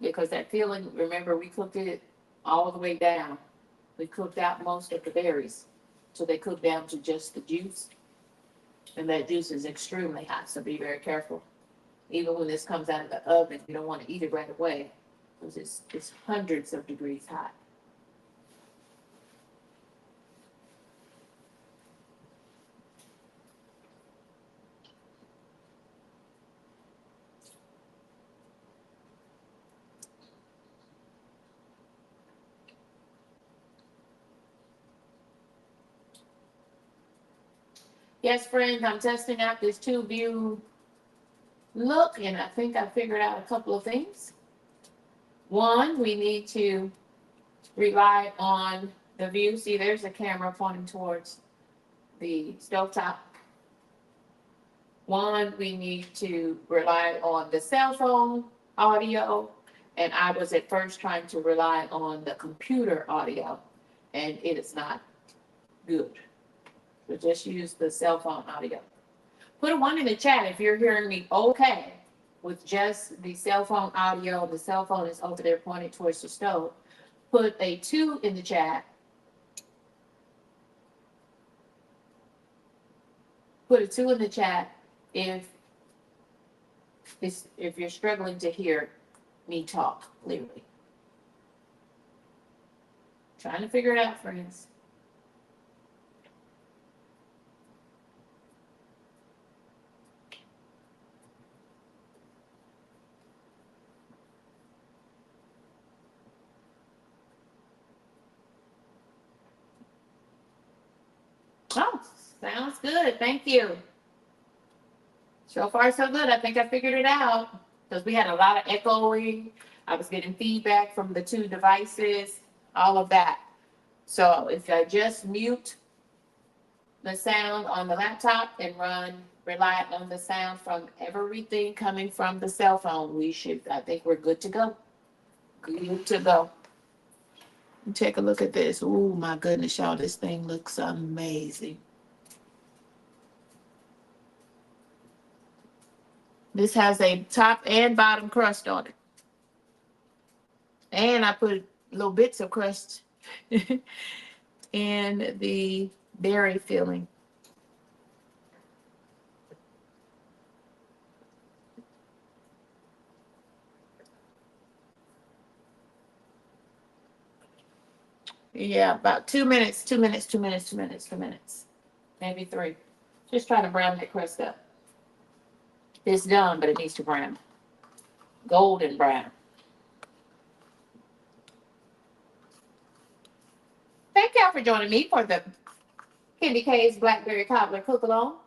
Because that filling, remember, we cooked it all the way down. We cooked out most of the berries. So they cooked down to just the juice. And that juice is extremely hot, so be very careful. Even when this comes out of the oven, you don't want to eat it right away. Because it's hundreds of degrees hot. Yes, friends, I'm testing out this 2-view look, and I think I figured out a couple of things. One, we need to rely on the view. See, there's a camera pointing towards the stovetop. One, we need to rely on the cell phone audio, and I was at first trying to rely on the computer audio, and it is not good. So just use the cell phone audio. Put a 1 in the chat if you're hearing me okay with just the cell phone audio. The cell phone is over there pointed towards the stove. Put a 2 in the chat. Put a 2 in the chat if you're struggling to hear me talk clearly. Trying to figure it out, friends. Sounds good. Thank you. So far, so good. I think I figured it out because we had a lot of echoing. I was getting feedback from the two devices, all of that. So if I just mute the sound on the laptop and rely on the sound from everything coming from the cell phone, I think we're good to go. Good to go. Take a look at this. Oh my goodness, y'all, this thing looks amazing. This has a top and bottom crust on it. And I put little bits of crust in the berry filling. Yeah, about 2 minutes, 2 minutes, 2 minutes, 2 minutes, 2 minutes, maybe 3. Just trying to brown that crust up. It's done, but it needs to brown. Golden brown. Thank y'all for joining me for the KendyK's Blackberry Cobbler cook along.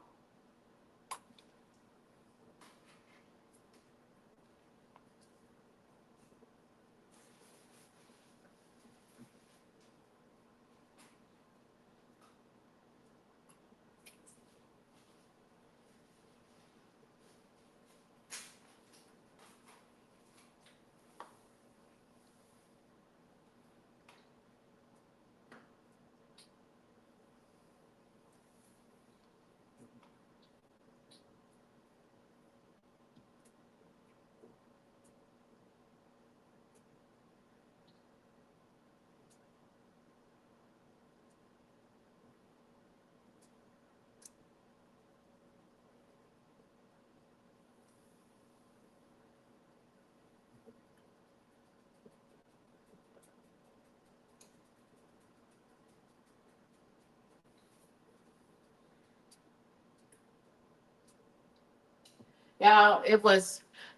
Y'all,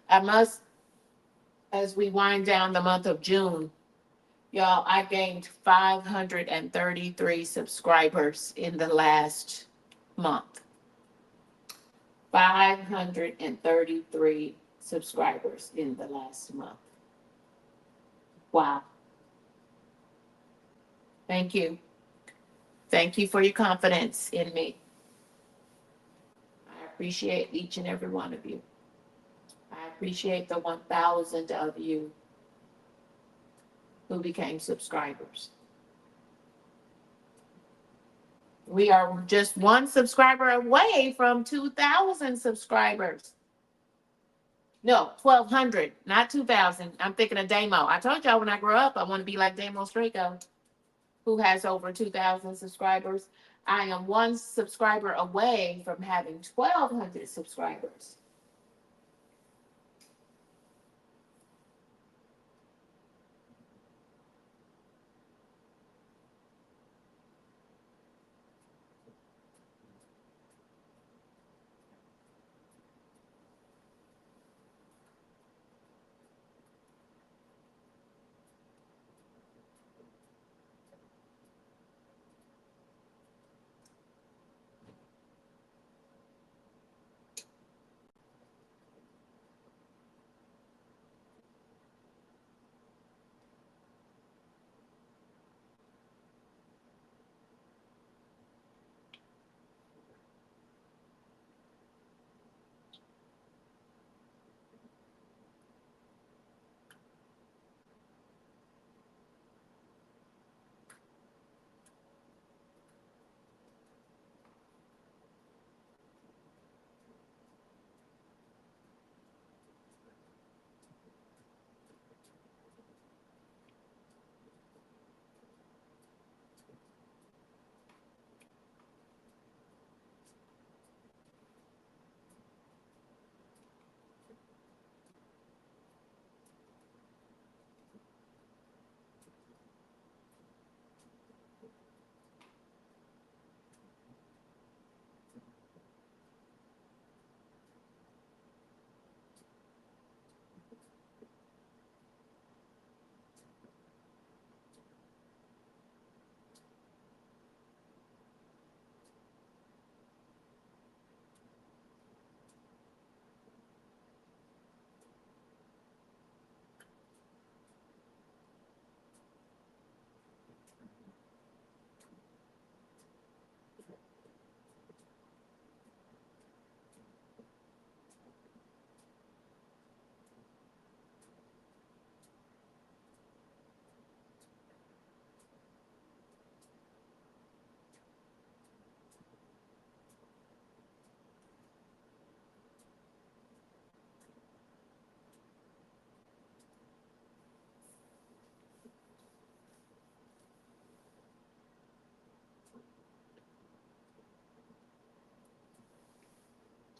I must, as we wind down the month of June, y'all, I gained 533 subscribers in the last month. 533 subscribers in the last month. Wow. Thank you. Thank you for your confidence in me. I appreciate each and every one of you. I appreciate the 1,000 of you who became subscribers. We are just one subscriber away from 2,000 subscribers. No, 1,200, not 2,000. I'm thinking of Damo. I told y'all when I grow up, I want to be like Damo Straco, who has over 2,000 subscribers. I am one subscriber away from having 1,200 subscribers.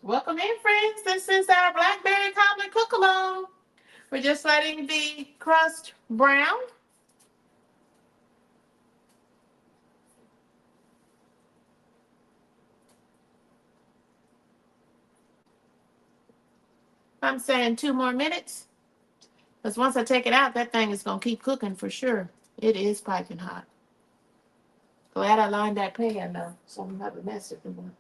Welcome in, friends. This is our Blackberry Cobbler cook-along. We're just letting the crust brown. I'm saying 2 more minutes. Because once I take it out, that thing is going to keep cooking for sure. It is piping hot. Glad I lined that pan though, so I'm not a mess if you want.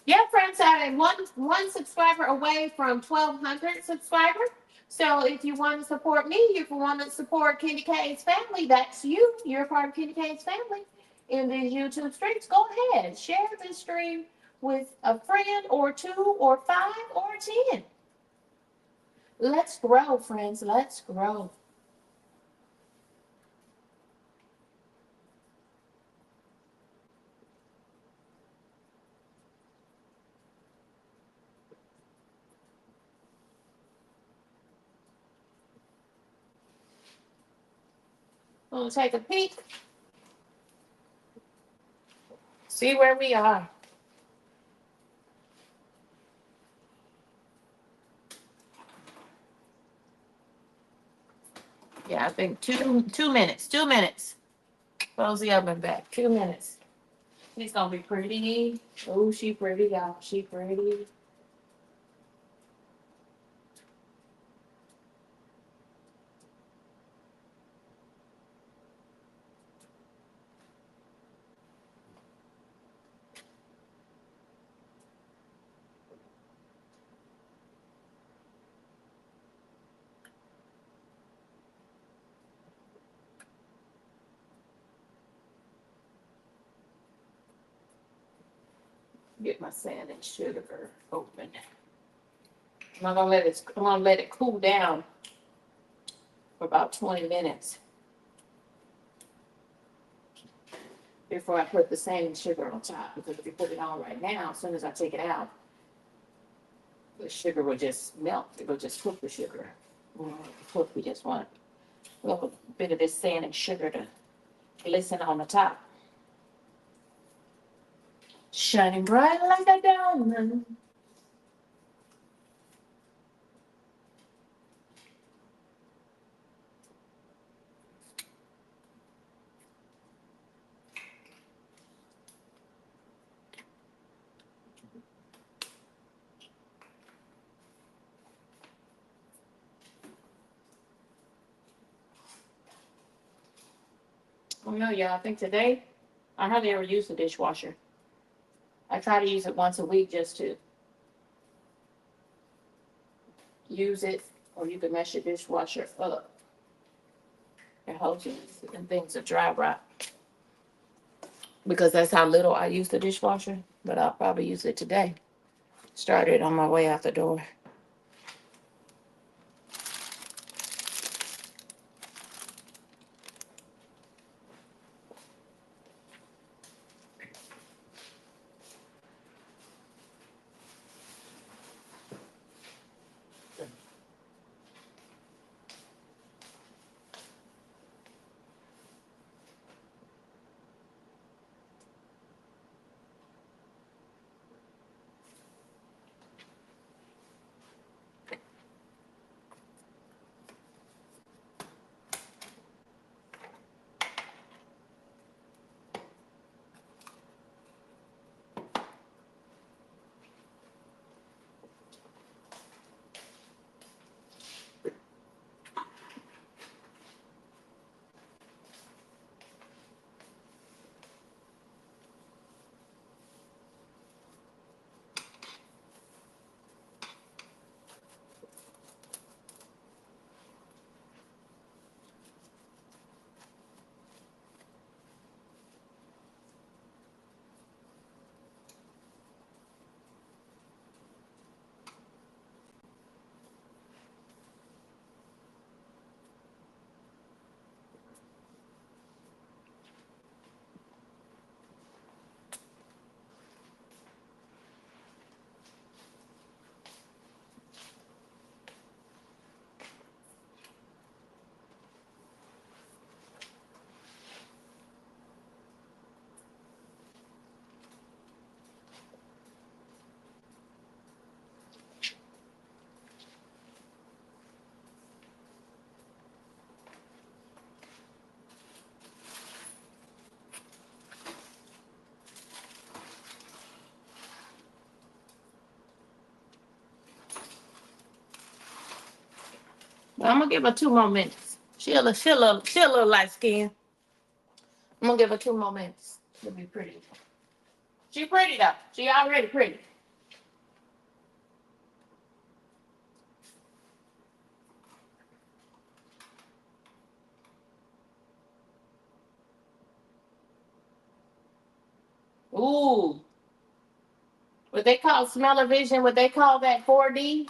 Yeah, friends, I'm one subscriber away from 1,200 subscribers. So if you want to support me, if you want to support KendyK's family, that's you. You're part of KendyK's family in these YouTube streams. Go ahead, share this stream with a friend or 2 or 5 or 10. Let's grow, friends. Let's grow. We'll take a peek, see where we are. Yeah, I think 2 minutes. 2 minutes. Close the oven back. 2 minutes. She's gonna be pretty. Oh, she pretty, y'all. She pretty. Get my sand and sugar open. I'm gonna let it cool down for about 20 minutes before I put the sand and sugar on top. Because if you put it on right now, as soon as I take it out, the sugar will just melt. It will just cook the sugar. Cook, we just want a little bit of this sand and sugar to glisten on the top. Shining bright like a diamond. Oh no, yeah, I think today I hardly ever use the dishwasher. I try to use it once a week just to use it, or you can mess your dishwasher up. Your hoses and things are dry rot. Because that's how little I use the dishwasher, but I'll probably use it today. Started on my way out the door. I'm gonna give her 2 more minutes. She a little light skin. I'm gonna give her 2 more minutes to be pretty. She pretty though. She already pretty. Ooh. What they call smell-o-vision, what they call that 4D.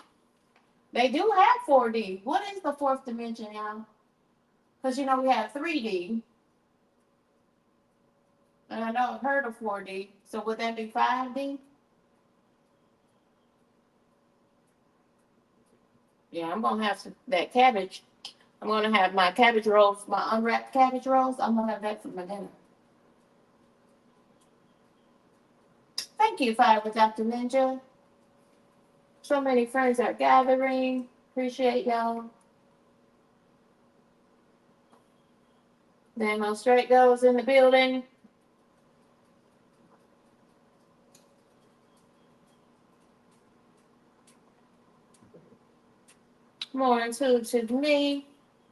They do have 4D. What is the fourth dimension, y'all? Because we have 3D. And I know I've heard of 4D. So would that be 5D? Yeah, I'm gonna have that cabbage. I'm gonna have my cabbage rolls, my unwrapped cabbage rolls. I'm gonna have that for my dinner. Thank you, Fire Dr. Ninja. So many friends are gathering. Appreciate y'all. Then my straight goes in the building. More Intuitive Me.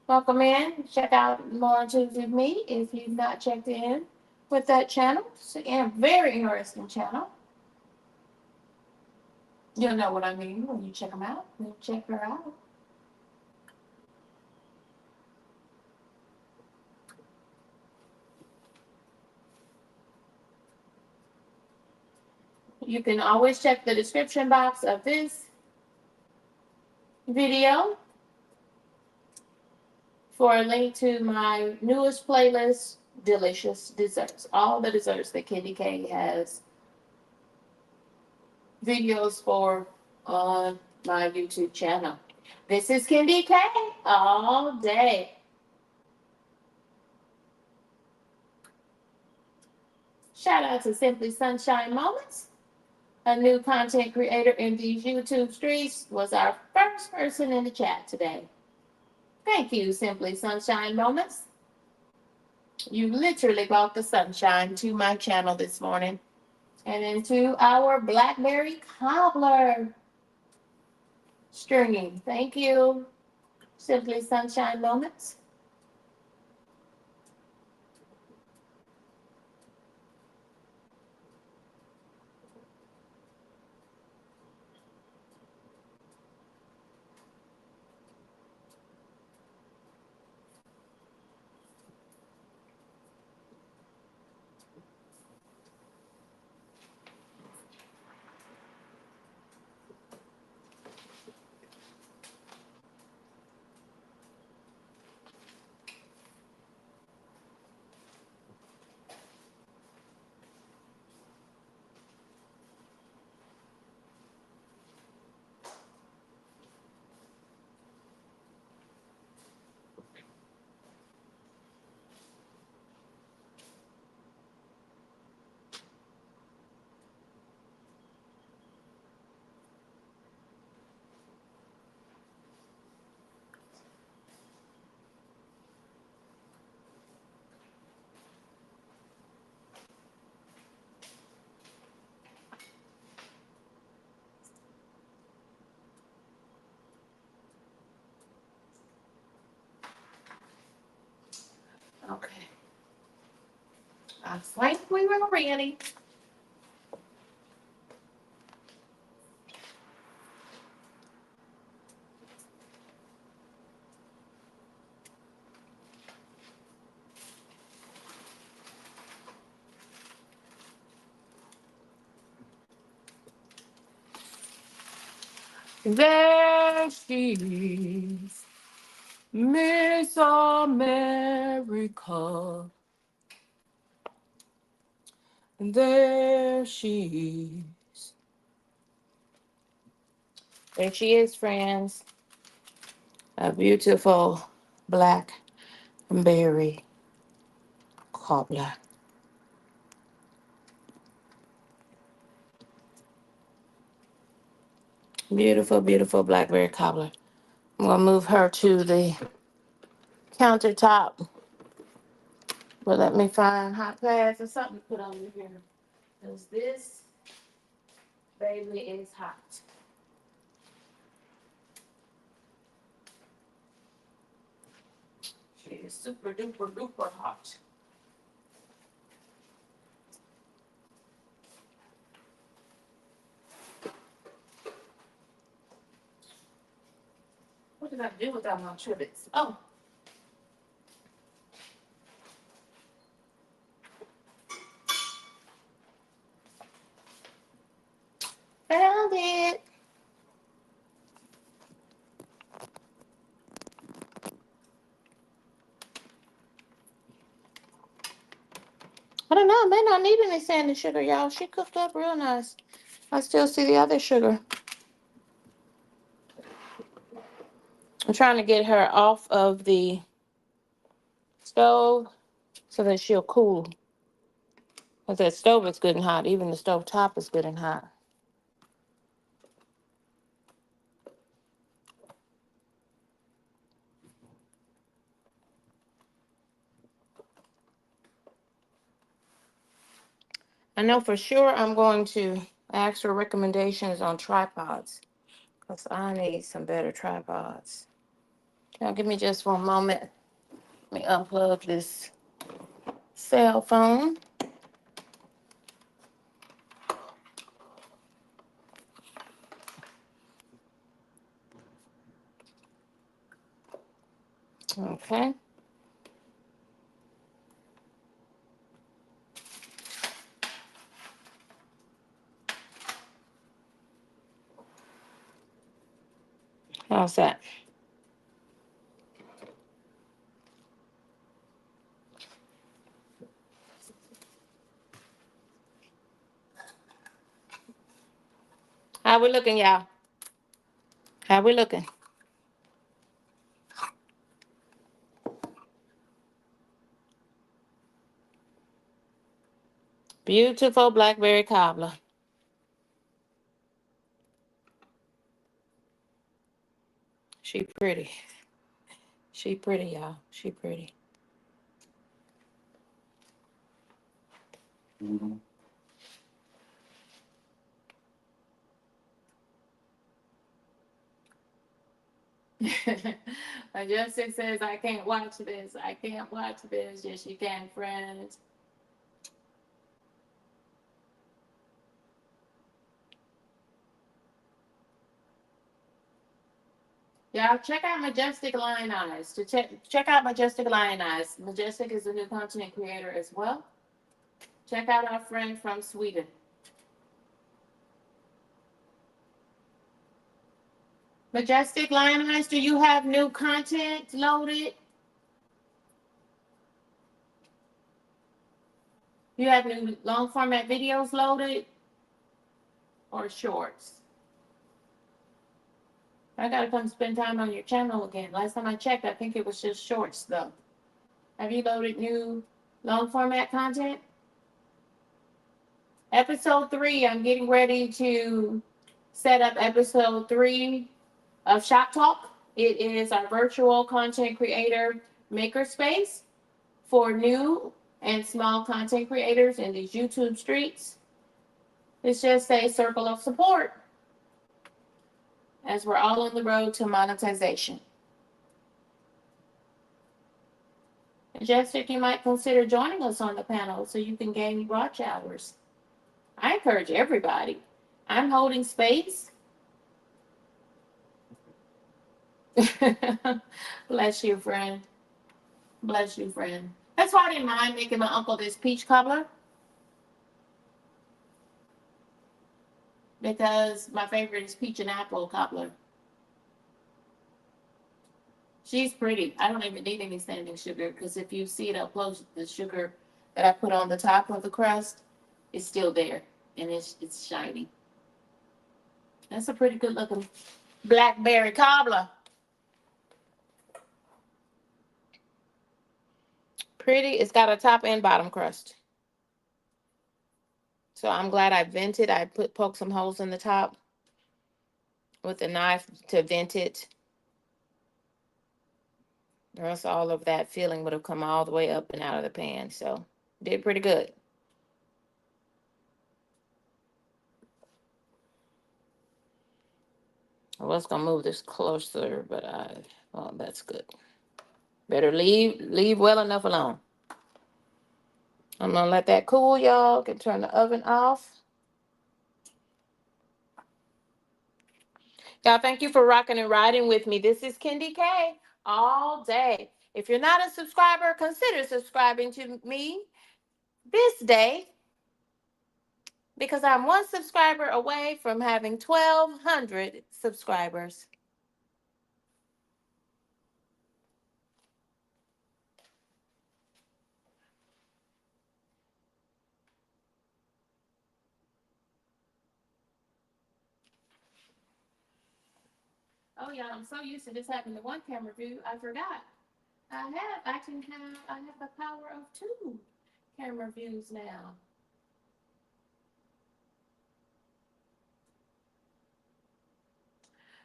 Welcome in. Check out More Intuitive Me if you've not checked in with that channel. It's a very interesting channel. You'll know what I mean when you check them out. When you check her out. You can always check the description box of this video for a link to my newest playlist, Delicious Desserts. All the desserts that KendyK has videos for on my YouTube channel. This is KendyK all day. Shout out to Simply Sunshine Moments, a new content creator in these YouTube streets, was our first person in the chat today. Thank you, Simply Sunshine Moments. You literally brought the sunshine to my channel this morning and into our Blackberry Cobbler stream. Thank you, Simply Sunshine Moments. Okay. I think we were ready. There she is, Miss America. There she is. There she is, friends. A beautiful Blackberry Cobbler. Beautiful, beautiful Blackberry Cobbler. I'm going to move her to the countertop. But let me find hot pads or something to put on here. Because this baby is hot. is super duper duper hot. What did I do without my trivets? Oh. Found it. I don't know. I may not need any sand and sugar, y'all. She cooked up real nice. I still see the other sugar. I'm trying to get her off of the stove so that she'll cool. Because that stove is good and hot. Even the stove top is good and hot. I know for sure I'm going to ask for recommendations on tripods. Because I need some better tripods. Now give me just one moment. Let me unplug this cell phone. Okay. How's that? How we looking, y'all? How we looking? Beautiful Blackberry Cobbler. She pretty. She pretty, y'all. She pretty. Majestic says, I can't watch this. I can't watch this. Yes, you can, friends. Y'all check out Majestic Lion Eyes. To check out Majestic Lion Eyes. Majestic is a new content creator as well. Check out our friend from Sweden. Majestic Lion Eyes, do you have new content loaded? You have new long format videos loaded or shorts? I gotta come spend time on your channel again. Last time I checked, I think it was just shorts though. Have you loaded new long format content? Episode 3, I'm getting ready to set up episode 3 of Shop Talk. It is our virtual content creator makerspace for new and small content creators in these YouTube streets. It's just a circle of support as we're all on the road to monetization. Majestic, you might consider joining us on the panel so you can gain watch hours. I encourage everybody. I'm holding space. Bless you, friend. Bless you, friend. That's why I didn't mind making my uncle this peach cobbler. Because my favorite is peach and apple cobbler. She's pretty. I don't even need any standing sugar because if you see it up close, the sugar that I put on the top of the crust is still there and it's shiny. That's a pretty good looking Blackberry Cobbler. Pretty. It's got a top and bottom crust. So I'm glad I vented. I poked some holes in the top with a knife to vent it. Or else all of that filling would have come all the way up and out of the pan. So did pretty good. I was gonna move this closer, but well, that's good. Better leave well enough alone. I'm gonna let that cool, y'all. Can turn the oven off. Y'all, thank you for rocking and riding with me. This is KendyK all day. If you're not a subscriber, consider subscribing to me this day because I'm one subscriber away from having 1,200 subscribers. Oh yeah, I'm so used to this having the one camera view, I forgot. I have the power of 2 camera views now.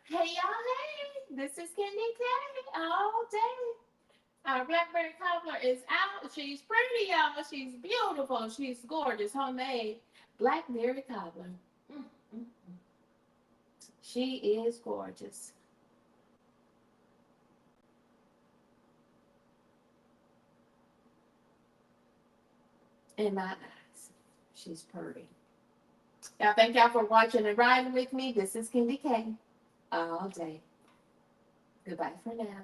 Hey y'all, hey, this is KendyK all day. Our Blackberry Cobbler is out. She's pretty, y'all. She's beautiful. She's gorgeous. Homemade Blackberry Cobbler. Mm, mm, mm. She is gorgeous. In my eyes, she's pretty. Y'all, thank y'all for watching and riding with me. This is KendyK all day. Goodbye for now.